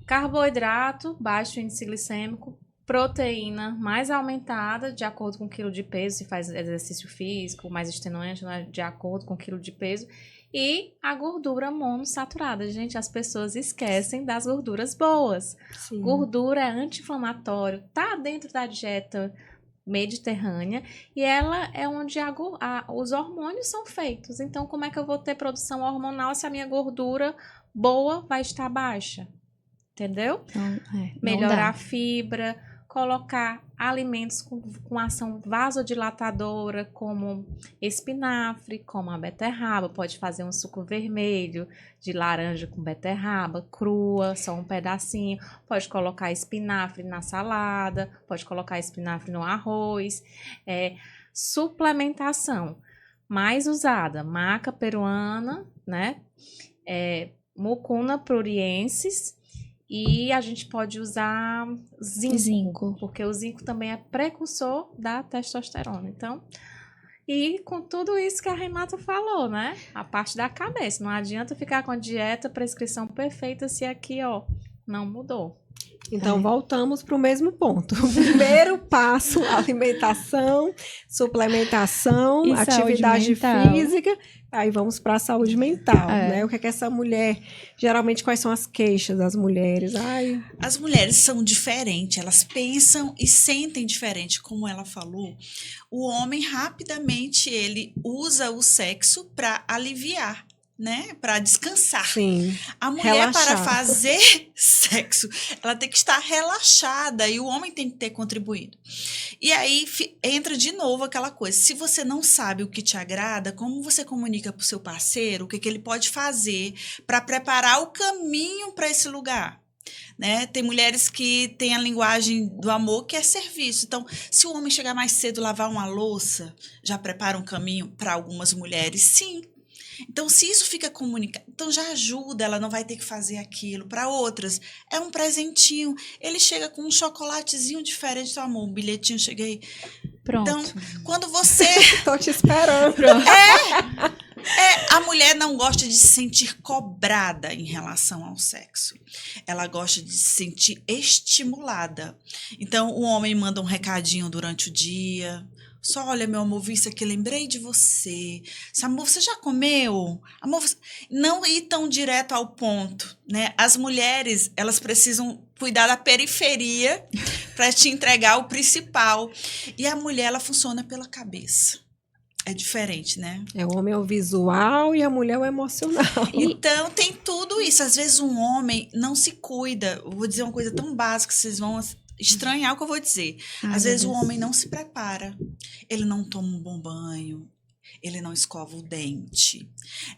Carboidrato, baixo índice glicêmico, proteína mais aumentada, de acordo com o quilo de peso, se faz exercício físico, mais extenuante, né? De acordo com o quilo de peso. E a gordura monossaturada. Gente, as pessoas esquecem das gorduras boas. Sim. Gordura é anti-inflamatório, tá dentro da dieta mediterrânea e ela é onde os hormônios são feitos. Então, como é que eu vou ter produção hormonal se a minha gordura boa vai estar baixa? Entendeu? Então, Melhorar a fibra, colocar alimentos com ação vasodilatadora, como espinafre, como a beterraba. Pode fazer um suco vermelho de laranja com beterraba, crua, só um pedacinho. Pode colocar espinafre na salada, pode colocar espinafre no arroz. Suplementação mais usada, maca peruana, né? Mucuna pruriensis. E a gente pode usar zinco, porque o zinco também é precursor da testosterona. Então, e com tudo isso que a Renata falou, né? A parte da cabeça. Não adianta ficar com a dieta, prescrição perfeita, se aqui, ó, não mudou. Então, voltamos para o mesmo ponto. O primeiro passo, alimentação, suplementação, E atividade física. Aí vamos para a saúde mental, né? O que é que essa mulher... Geralmente, quais são as queixas das mulheres? As mulheres são diferentes, elas pensam e sentem diferente, como ela falou. O homem, rapidamente, ele usa o sexo para aliviar, né? Para descansar. Sim. A mulher, Relaxar. para fazer sexo, ela tem que estar relaxada e o homem tem que ter contribuído. E aí entra de novo aquela coisa. Se você não sabe o que te agrada, como você comunica para o seu parceiro, o que ele pode fazer para preparar o caminho para esse lugar? Né? Tem mulheres que têm a linguagem do amor, que é serviço. Então, se o homem chegar mais cedo, lavar uma louça, já prepara um caminho para algumas mulheres? Sim. Então, se isso fica comunicado, então já ajuda, ela não vai ter que fazer aquilo. Para outras, é um presentinho. Ele chega com um chocolatezinho diferente do amor, um bilhetinho, cheguei. Pronto. Então, quando você... Tô te esperando. A mulher não gosta de se sentir cobrada em relação ao sexo. Ela gosta de se sentir estimulada. Então, o homem manda um recadinho durante o dia... Só, olha, meu amor, vi isso aqui, lembrei de você. Amor, você já comeu? Amor, não ir tão direto ao ponto, né? As mulheres, elas precisam cuidar da periferia para te entregar o principal. E a mulher, ela funciona pela cabeça. É diferente, né? O homem é o visual e a mulher é o emocional. Então, tem tudo isso. Às vezes, um homem não se cuida. Eu vou dizer uma coisa tão básica, vocês vão... estranhar o que eu vou dizer. Às vezes o homem não se prepara. Ele não toma um bom banho. Ele não escova o dente.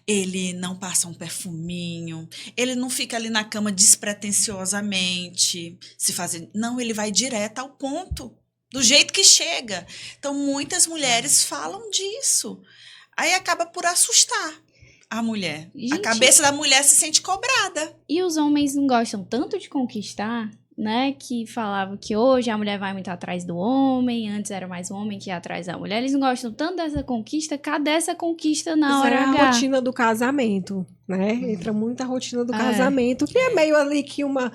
Ele não passa um perfuminho. Ele não fica ali na cama despretensiosamente. Não, ele vai direto ao ponto. Do jeito que chega. Então, muitas mulheres falam disso. Aí acaba por assustar a mulher. Gente, a cabeça da mulher se sente cobrada. E os homens não gostam tanto de conquistar, né, que falavam que hoje a mulher vai muito atrás do homem, antes era mais o homem que ia atrás da mulher. Eles não gostam tanto dessa conquista. Cadê essa conquista na hora é H? a rotina do casamento, né? Entra muito a rotina do casamento, que é meio ali que uma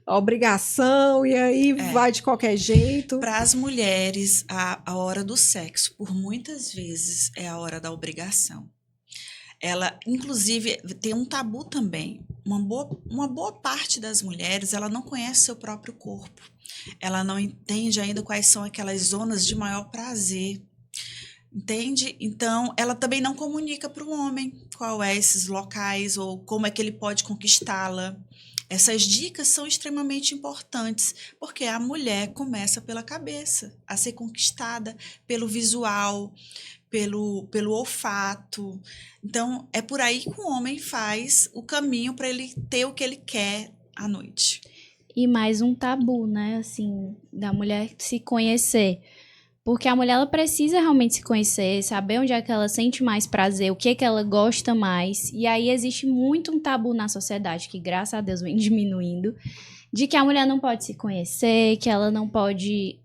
obrigação, e aí vai de qualquer jeito. Para as mulheres, a hora do sexo, por muitas vezes, é a hora da obrigação. Ela, inclusive, tem um tabu também. Uma boa parte das mulheres, ela não conhece seu próprio corpo. Ela não entende ainda quais são aquelas zonas de maior prazer. Entende? Então, ela também não comunica para o homem qual é esses locais ou como é que ele pode conquistá-la. Essas dicas são extremamente importantes, porque a mulher começa pela cabeça, a ser conquistada pelo visual, pelo olfato. Então, é por aí que o homem faz o caminho para ele ter o que ele quer à noite. E mais um tabu, né, assim, da mulher se conhecer. Porque a mulher, ela precisa realmente se conhecer, saber onde é que ela sente mais prazer, o que é que ela gosta mais. E aí existe muito um tabu na sociedade, que graças a Deus vem diminuindo, de que a mulher não pode se conhecer, que ela não pode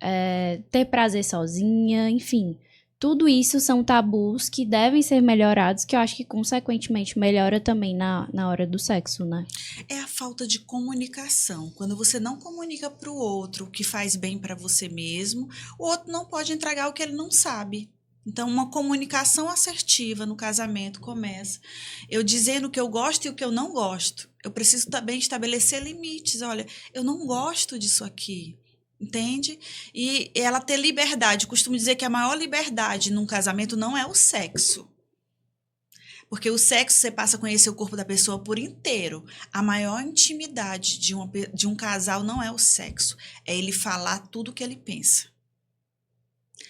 ter prazer sozinha, enfim. Tudo isso são tabus que devem ser melhorados, que eu acho que, consequentemente, melhora também na hora do sexo, né? É a falta de comunicação. Quando você não comunica para o outro o que faz bem para você mesmo, o outro não pode entregar o que ele não sabe. Então, uma comunicação assertiva no casamento começa. Eu dizendo o que eu gosto e o que eu não gosto. Eu preciso também estabelecer limites. Olha, eu não gosto disso aqui. Entende? E ela ter liberdade. Eu costumo dizer que a maior liberdade num casamento não é o sexo. Porque o sexo você passa a conhecer o corpo da pessoa por inteiro. A maior intimidade de um casal não é o sexo. É ele falar tudo o que ele pensa.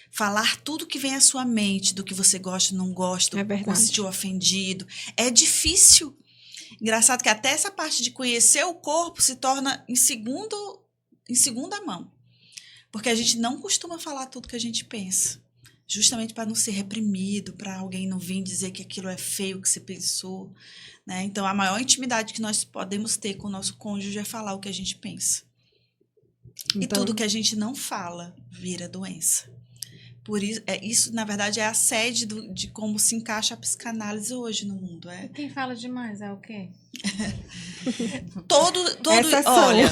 Falar tudo que vem à sua mente, do que você gosta, não gosta, se sentiu ofendido. É difícil. Engraçado que até essa parte de conhecer o corpo se torna em segunda mão. Porque a gente não costuma falar tudo que a gente pensa. Justamente para não ser reprimido, para alguém não vir dizer que aquilo é feio que você pensou. Né? Então, a maior intimidade que nós podemos ter com o nosso cônjuge é falar o que a gente pensa. Então, e tudo que a gente não fala vira doença. Por isso, isso, na verdade, é a sede de como se encaixa a psicanálise hoje no mundo. Quem fala demais é o quê? Olha,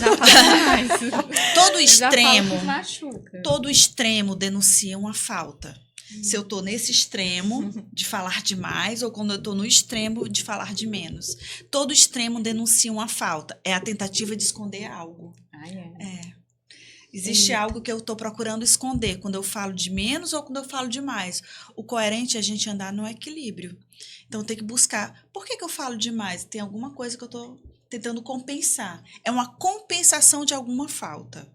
todo extremo denuncia uma falta. Se eu tô nesse extremo de falar demais ou quando eu tô no extremo de falar de menos. Todo extremo denuncia uma falta. É a tentativa de esconder algo. Existe algo que eu estou procurando esconder quando eu falo de menos ou quando eu falo de mais. O coerente é a gente andar no equilíbrio. Então, tem que buscar. Por que eu falo demais? Tem alguma coisa que eu estou tentando compensar. É uma compensação de alguma falta.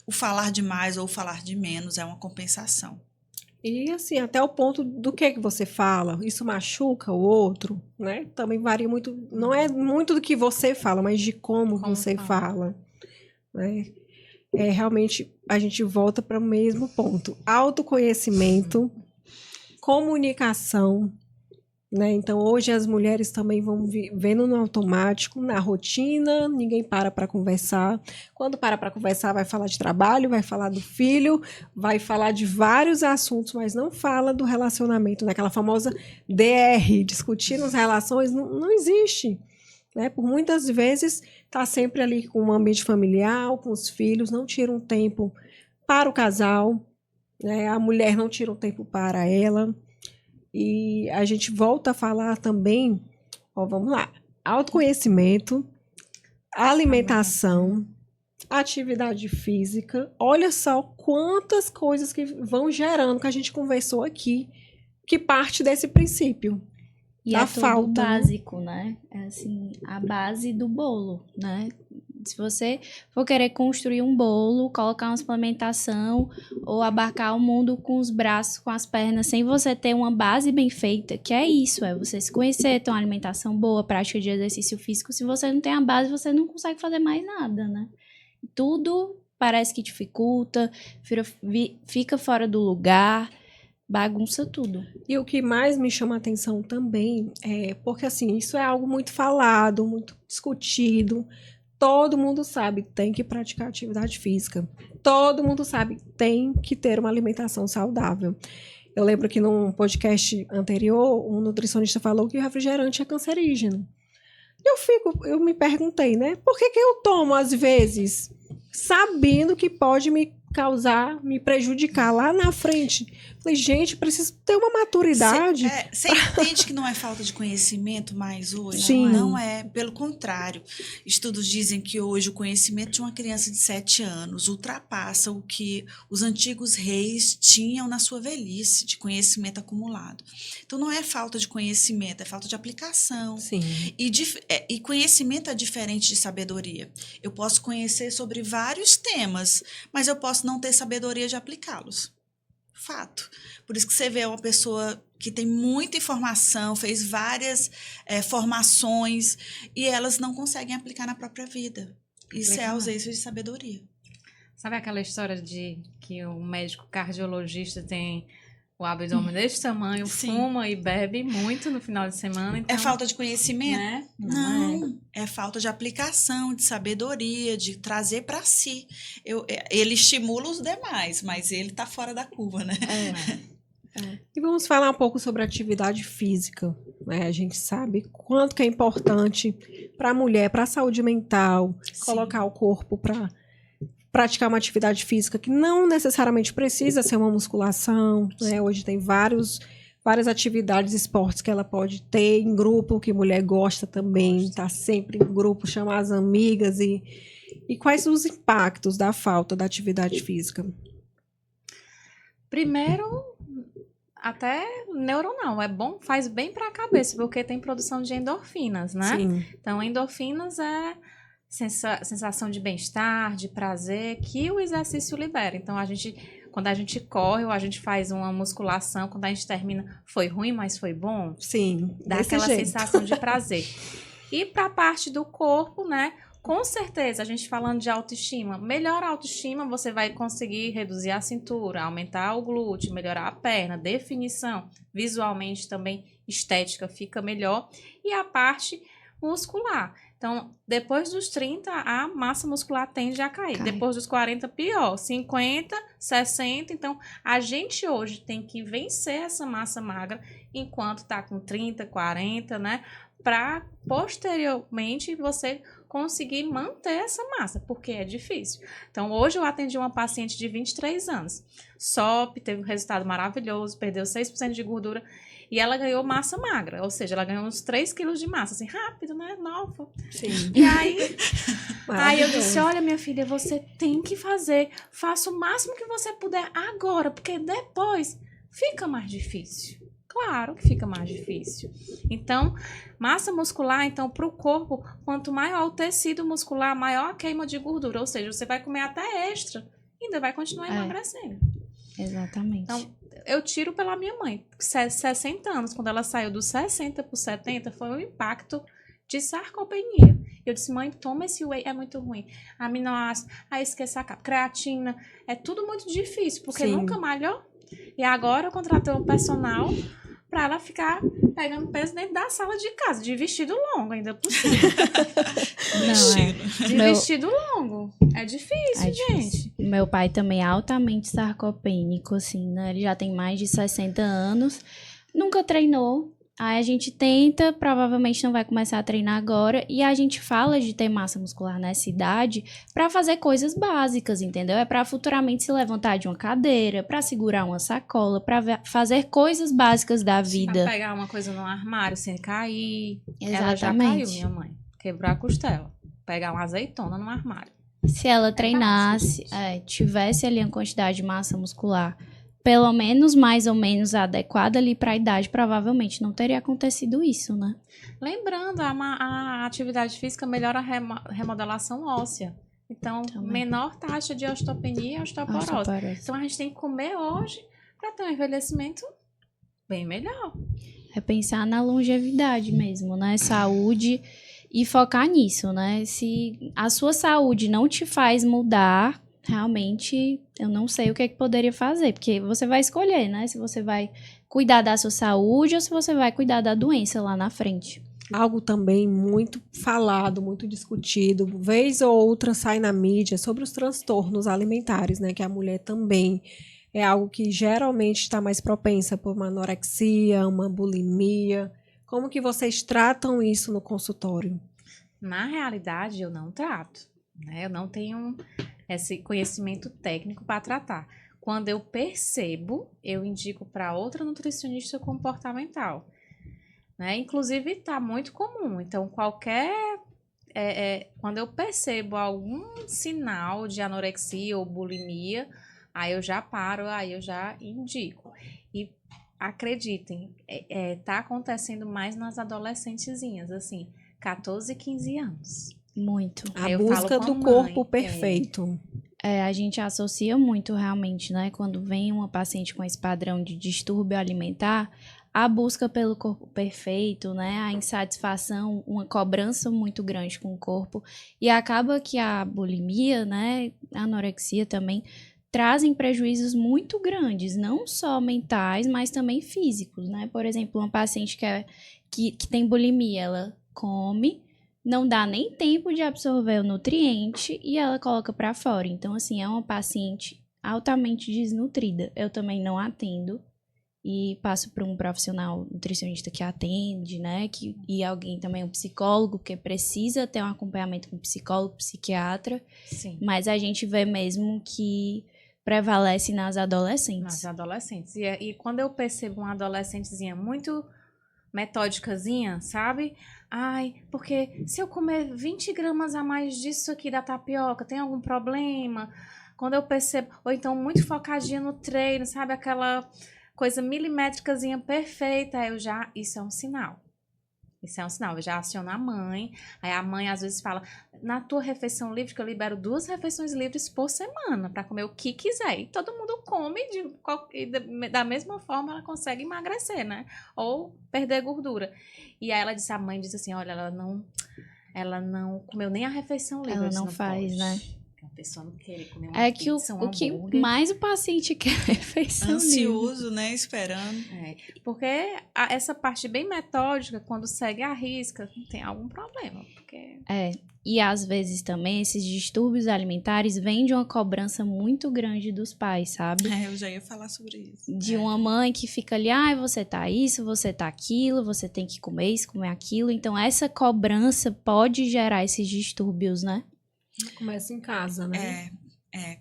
O falar de mais ou o falar de menos é uma compensação. E assim, até o ponto do que você fala, isso machuca o outro, né? Também varia muito, não é muito do que você fala, mas de como você fala, né? Realmente a gente volta para o mesmo ponto. Autoconhecimento, comunicação, né? Então, hoje as mulheres também vão vivendo no automático, na rotina, ninguém para conversar. Quando para conversar, vai falar de trabalho, vai falar do filho, vai falar de vários assuntos, mas não fala do relacionamento, naquela famosa DR, discutir as relações, não existe. Né? Por muitas vezes, está sempre ali com o ambiente familiar, com os filhos, não tira um tempo para o casal, né? A mulher não tira um tempo para ela. E a gente volta a falar também, vamos lá, autoconhecimento, alimentação, atividade física. Olha só quantas coisas que vão gerando, que a gente conversou aqui, que parte desse princípio. E da é tudo falta, básico, né? É assim, a base do bolo, né? Se você for querer construir um bolo, colocar uma suplementação ou abarcar o mundo com os braços, com as pernas, sem você ter uma base bem feita, que é isso, é você se conhecer, ter uma alimentação boa, prática de exercício físico. Se você não tem a base, você não consegue fazer mais nada, né? Tudo parece que dificulta, fica fora do lugar, bagunça tudo. E o que mais me chama a atenção também é porque, assim, isso é algo muito falado, muito discutido. Todo mundo sabe, tem que praticar atividade física. Todo mundo sabe, tem que ter uma alimentação saudável. Eu lembro que num podcast anterior, um nutricionista falou que o refrigerante é cancerígeno. Eu me perguntei, né? Por que eu tomo, às vezes, sabendo que pode me prejudicar lá na frente? Falei, gente, preciso ter uma maturidade. Você entende que não é falta de conhecimento mais hoje? Sim. Não é, pelo contrário. Estudos dizem que hoje o conhecimento de uma criança de 7 anos ultrapassa o que os antigos reis tinham na sua velhice, de conhecimento acumulado. Então, não é falta de conhecimento, é falta de aplicação. Sim. E conhecimento é diferente de sabedoria. Eu posso conhecer sobre vários temas, mas eu posso não ter sabedoria de aplicá-los. Fato. Por isso que você vê uma pessoa que tem muita informação, fez várias formações e elas não conseguem aplicar na própria vida. Isso é ausência de sabedoria. Sabe aquela história de que o médico cardiologista tem o abdômen desse tamanho, Sim. fuma e bebe muito no final de semana? Então, É falta de conhecimento? né? Não, é falta de aplicação, de sabedoria, de trazer para si. Ele estimula os demais, mas ele está fora da curva, né? E vamos falar um pouco sobre atividade física. Né? A gente sabe quanto que é importante para a mulher, para a saúde mental, colocar o corpo para praticar uma atividade física que não necessariamente precisa ser uma musculação. Né? Hoje tem várias atividades, esportes que ela pode ter em grupo, que mulher gosta também, tá sempre em grupo, chamar as amigas. E quais os impactos da falta da atividade física? Primeiro, até neuronal, é bom, faz bem para a cabeça, porque tem produção de endorfinas, né? Sim. Então, endorfinas é sensação de bem-estar, de prazer, que o exercício libera. Então, quando a gente corre ou a gente faz uma musculação, quando a gente termina, foi ruim, mas foi bom? Sim. Dá aquela sensação de prazer. E para a parte do corpo, né? Com certeza, a gente falando de autoestima, melhor a autoestima, você vai conseguir reduzir a cintura, aumentar o glúteo, melhorar a perna, definição, visualmente também, estética fica melhor. E a parte muscular. Então, depois dos 30, a massa muscular tende a cair. Depois dos 40, pior. 50, 60. Então, a gente hoje tem que vencer essa massa magra enquanto está com 30, 40, né? Para, posteriormente, você conseguir manter essa massa, porque é difícil. Então, hoje eu atendi uma paciente de 23 anos. SOP, teve um resultado maravilhoso, perdeu 6% de gordura e ela ganhou massa magra, ou seja, ela ganhou uns 3 quilos de massa, assim, rápido, né? Nova. Sim. E aí eu disse, olha, minha filha, você tem que fazer, faça o máximo que você puder agora, porque depois fica mais difícil. Claro que fica mais difícil. Então, massa muscular, então, para o corpo, quanto maior o tecido muscular, maior a queima de gordura. Ou seja, você vai comer até extra e ainda vai continuar emagrecendo. Exatamente. Então, eu tiro pela minha mãe. 60 anos, quando ela saiu dos 60 para os 70, foi um impacto de sarcopenia. Eu disse, mãe, toma esse whey, é muito ruim. Aminoácido, aí esqueça a creatina. É tudo muito difícil, porque nunca malhou. E agora eu contratei um personal para ela ficar pegando peso dentro da sala de casa, de vestido longo, ainda por cima. De vestido longo. É difícil, gente. Meu pai também é altamente sarcopênico, assim, né? Ele já tem mais de 60 anos, nunca treinou. Aí a gente tenta, provavelmente não vai começar a treinar agora, e a gente fala de ter massa muscular nessa idade pra fazer coisas básicas, entendeu? É pra futuramente se levantar de uma cadeira, pra segurar uma sacola, pra fazer coisas básicas da vida. Pra pegar uma coisa no armário sem cair. Exatamente. Ela já caiu, minha mãe. Quebrou a costela. Pegar uma azeitona no armário. Se ela treinasse, tivesse ali uma quantidade de massa muscular pelo menos mais ou menos adequada ali para a idade, provavelmente não teria acontecido isso, né? Lembrando, a atividade física melhora a remodelação óssea. Então, menor taxa de osteopenia e osteoporose. Então, a gente tem que comer hoje para ter um envelhecimento bem melhor. É pensar na longevidade mesmo, né? Saúde e focar nisso, né? Se a sua saúde não te faz mudar, realmente, eu não sei o que é que poderia fazer, porque você vai escolher, né? Se você vai cuidar da sua saúde ou se você vai cuidar da doença lá na frente. Algo também muito falado, muito discutido, vez ou outra sai na mídia sobre os transtornos alimentares, né? Que a mulher também é algo que geralmente está mais propensa por uma anorexia, uma bulimia. Como que vocês tratam isso no consultório? Na realidade, eu não trato, né? Eu não tenho esse conhecimento técnico para tratar. Quando eu percebo, eu indico para outra nutricionista comportamental, né? Inclusive, está muito comum. Então, quando eu percebo algum sinal de anorexia ou bulimia, aí eu já paro, aí eu já indico. E acreditem, tá acontecendo mais nas adolescentezinhas, assim, 14, 15 anos. Muito. A busca do corpo perfeito. A gente associa muito realmente, né? Quando vem uma paciente com esse padrão de distúrbio alimentar, a busca pelo corpo perfeito, né? A insatisfação, uma cobrança muito grande com o corpo. E acaba que a bulimia, né? A anorexia também trazem prejuízos muito grandes, não só mentais, mas também físicos, né? Por exemplo, uma paciente que tem bulimia, ela come, não dá nem tempo de absorver o nutriente e ela coloca para fora. Então, assim, é uma paciente altamente desnutrida. Eu também não atendo e passo para um profissional nutricionista que atende, né? E alguém também, um psicólogo, que precisa ter um acompanhamento com psicólogo, psiquiatra. Sim. Mas a gente vê mesmo que prevalece nas adolescentes. Nas adolescentes. E quando eu percebo uma adolescentezinha muito metódicazinha, sabe? Ai, porque se eu comer 20 gramas a mais disso aqui da tapioca, tem algum problema? Quando eu percebo, ou então muito focadinha no treino, sabe? Aquela coisa milimétricazinha perfeita, isso é um sinal. Isso é um sinal, eu já aciono a mãe, aí a mãe às vezes fala, na tua refeição livre, que eu libero 2 refeições livres por semana, para comer o que quiser, e todo mundo come, da mesma forma ela consegue emagrecer, né, ou perder gordura. E aí a mãe disse assim, olha, ela não comeu nem a refeição livre. Ela não faz, né? A pessoa não querer comer uma É que pizza, um o que hambúrguer. mais o paciente quer é refeição livre. Ansioso, né? Esperando. Porque essa parte bem metódica, quando segue a risca, tem algum problema. Porque E às vezes também esses distúrbios alimentares vêm de uma cobrança muito grande dos pais, sabe? Eu já ia falar sobre isso. De uma mãe que fica ali, ai, você tá isso, você tá aquilo, você tem que comer isso, comer aquilo. Então, essa cobrança pode gerar esses distúrbios, né? Começa em casa, né?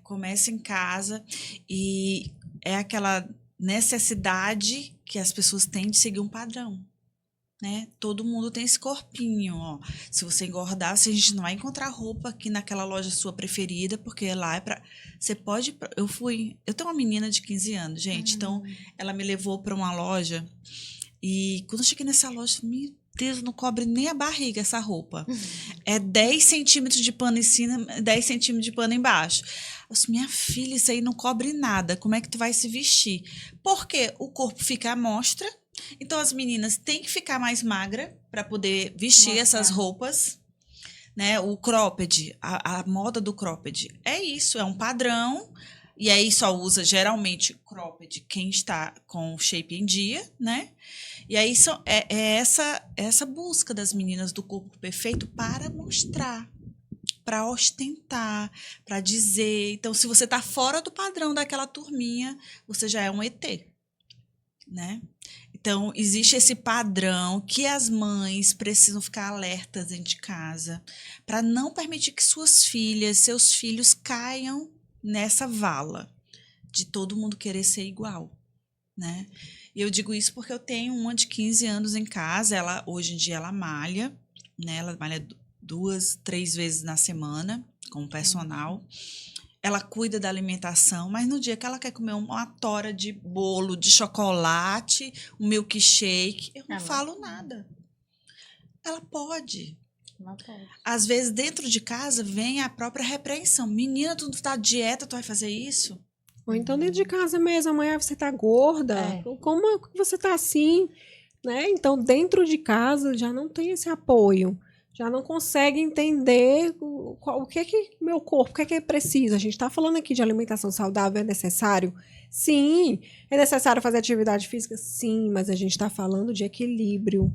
Começa em casa e é aquela necessidade que as pessoas têm de seguir um padrão, né? Todo mundo tem esse corpinho, ó. Se você engordar, a gente não vai encontrar roupa aqui naquela loja sua preferida, porque lá é pra... Você pode... Eu tenho uma menina de 15 anos, gente, então ela me levou para uma loja e quando eu cheguei nessa loja, meu Deus, não cobre nem a barriga essa roupa. É 10 centímetros de pano em cima, 10 centímetros de pano embaixo. Eu disse, minha filha, isso aí não cobre nada. Como é que tu vai se vestir? Porque o corpo fica à mostra. Então, as meninas têm que ficar mais magra para poder vestir essas roupas. Né? O cropped, a moda do cropped. É isso, é um padrão. E aí só usa geralmente cropped quem está com shape em dia, né? E aí é essa busca das meninas do corpo perfeito para mostrar, para ostentar, para dizer. Então, se você está fora do padrão daquela turminha, você já é um ET, né? Então, existe esse padrão que as mães precisam ficar alertas dentro de casa para não permitir que suas filhas, seus filhos caiam nessa vala de todo mundo querer ser igual, né? E eu digo isso porque eu tenho uma de 15 anos em casa, hoje em dia ela malha, né? Ela malha 2, 3 vezes na semana com o personal. Ela cuida da alimentação, mas no dia que ela quer comer uma tora de bolo, de chocolate, um milkshake, eu não falo nada. Ela pode. não pode. Às vezes, dentro de casa, vem a própria repreensão. Menina, tu tá de dieta, tu vai fazer isso? Ou então dentro de casa mesmo, amanhã você tá gorda. Como que você tá assim? Né? Então, dentro de casa já não tem esse apoio. Já não consegue entender o que é que meu corpo, o que é que precisa. A gente está falando aqui de alimentação saudável, é necessário? Sim. É necessário fazer atividade física? Sim, mas a gente está falando de equilíbrio.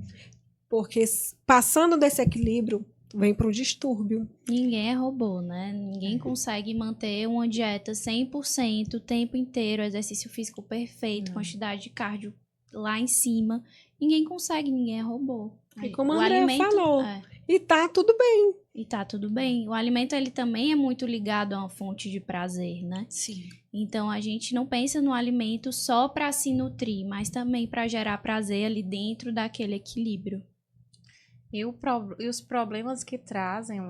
Porque passando desse equilíbrio, vem para o distúrbio. Ninguém é robô, né? Ninguém consegue manter uma dieta 100% o tempo inteiro, exercício físico perfeito, quantidade de cardio lá em cima. Ninguém consegue, ninguém é robô. E como a Andrea falou, e tá tudo bem. E tá tudo bem. O alimento, ele também é muito ligado a uma fonte de prazer, né? Sim. Então, a gente não pensa no alimento só para se nutrir, mas também para gerar prazer ali dentro daquele equilíbrio. E os problemas que trazem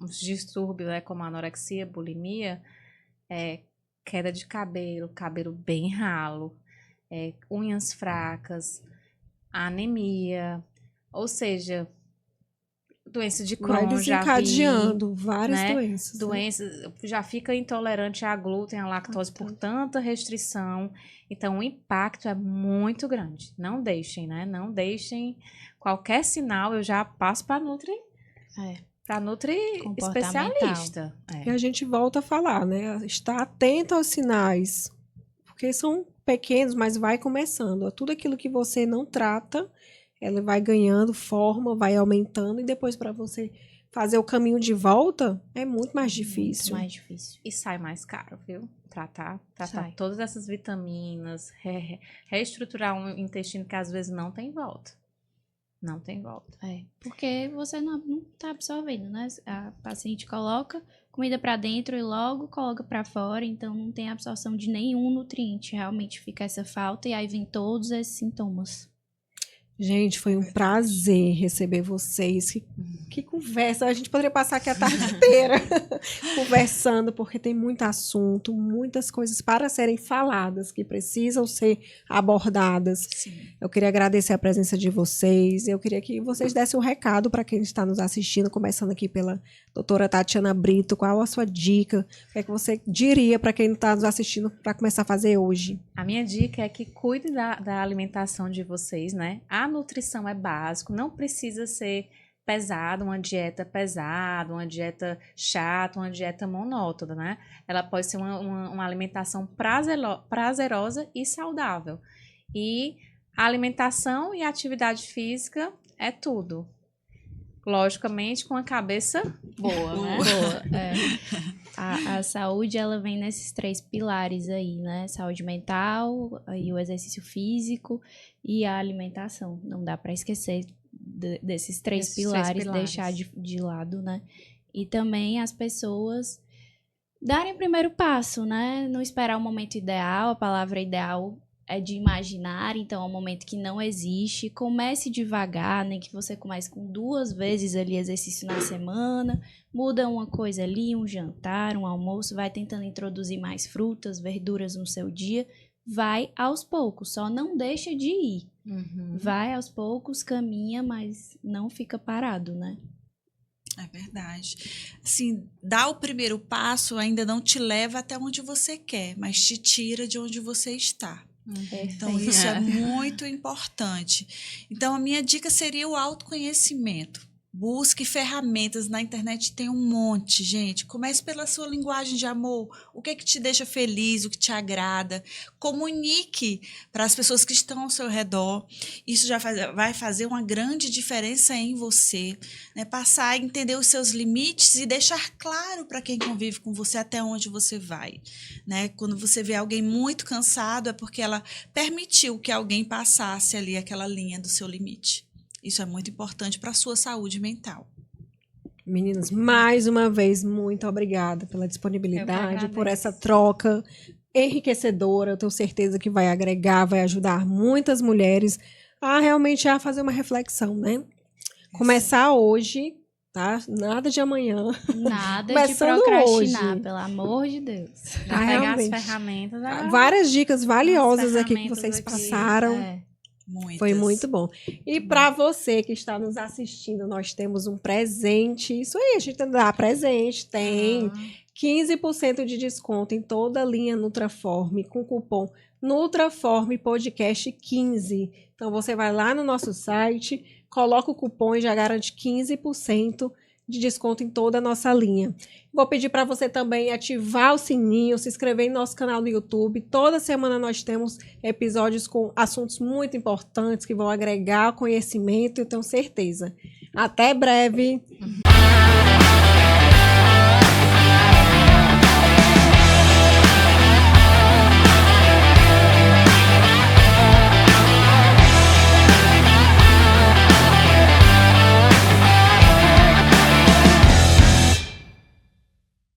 uns distúrbios, né, como a anorexia, bulimia, queda de cabelo bem ralo, unhas fracas, anemia, ou seja, doença de Crohn, vai desencadeando várias doenças. Doenças, já fica intolerante a glúten, a lactose por tanta restrição. Então, o impacto é muito grande. Não deixem, né? Não deixem. Qualquer sinal, eu já passo para Nutri. Para Nutri especialista. E a gente volta a falar, né? Estar atento aos sinais. Porque são pequenos, mas vai começando. Tudo aquilo que você não trata, ela vai ganhando forma, vai aumentando, e depois para você fazer o caminho de volta é muito mais difícil. Muito mais difícil. E sai mais caro, viu? Tratar todas essas vitaminas, reestruturar um intestino que às vezes não tem volta. Não tem volta. Porque você não tá absorvendo, né? A paciente coloca comida para dentro e logo coloca para fora, então não tem absorção de nenhum nutriente. Realmente fica essa falta e aí vem todos esses sintomas. Gente, foi um prazer receber vocês. Que conversa. A gente poderia passar aqui a tarde inteira conversando, porque tem muito assunto, muitas coisas para serem faladas, que precisam ser abordadas. Sim. Eu queria agradecer a presença de vocês. Eu queria que vocês dessem um recado para quem está nos assistindo, começando aqui pela doutora Tatiana Brito. Qual a sua dica? O que é que você diria para quem está nos assistindo para começar a fazer hoje? A minha dica é que cuide da alimentação de vocês, né? A nutrição é básico, não precisa ser pesada, uma dieta chata, uma dieta monótona, né? Ela pode ser uma alimentação prazerosa e saudável. E a alimentação e a atividade física é tudo. Logicamente, com a cabeça boa, né? Boa, é. A saúde, ela vem nesses 3 pilares aí, né? Saúde mental, aí o exercício físico e a alimentação. Não dá para esquecer desses 3 pilares, deixar de lado, né? E também as pessoas darem o primeiro passo, né? Não esperar o momento ideal, a palavra ideal é de imaginar, então é um momento que não existe. Comece devagar, nem que você comece com 2 vezes ali exercício na semana, muda uma coisa ali, um jantar, um almoço, vai tentando introduzir mais frutas, verduras no seu dia, vai aos poucos, só não deixa de ir. Vai aos poucos, caminha, mas não fica parado, né? É verdade. Assim, dar o primeiro passo ainda não te leva até onde você quer, mas te tira de onde você está. Então, isso é muito importante. Então, a minha dica seria o autoconhecimento. Busque ferramentas, na internet tem um monte, gente. Comece pela sua linguagem de amor. O que é que te deixa feliz, o que te agrada. Comunique para as pessoas que estão ao seu redor. Isso já vai fazer uma grande diferença em você, né? Passar a entender os seus limites e deixar claro para quem convive com você até onde você vai, né? Quando você vê alguém muito cansado, é porque ela permitiu que alguém passasse ali aquela linha do seu limite. Isso é muito importante para a sua saúde mental. Meninas, mais uma vez, muito obrigada pela disponibilidade, por essa troca enriquecedora. Eu tenho certeza que vai agregar, vai ajudar muitas mulheres a realmente fazer uma reflexão, né? Começar hoje, tá? Nada de amanhã. Nada Começando de procrastinar, hoje. pelo amor de Deus. Já pegar as ferramentas. Várias dicas valiosas aqui que vocês passaram. Muitas. Foi muito bom. E para você que está nos assistindo, nós temos um presente. Isso aí, a gente dá presente. Tem 15% de desconto em toda a linha Nutraform com o cupom Nutraform Podcast 15. Então, você vai lá no nosso site, coloca o cupom e já garante 15% de desconto em toda a nossa linha. Vou pedir para você também ativar o sininho, se inscrever em nosso canal no YouTube. Toda semana nós temos episódios com assuntos muito importantes que vão agregar conhecimento, eu tenho certeza. Até breve!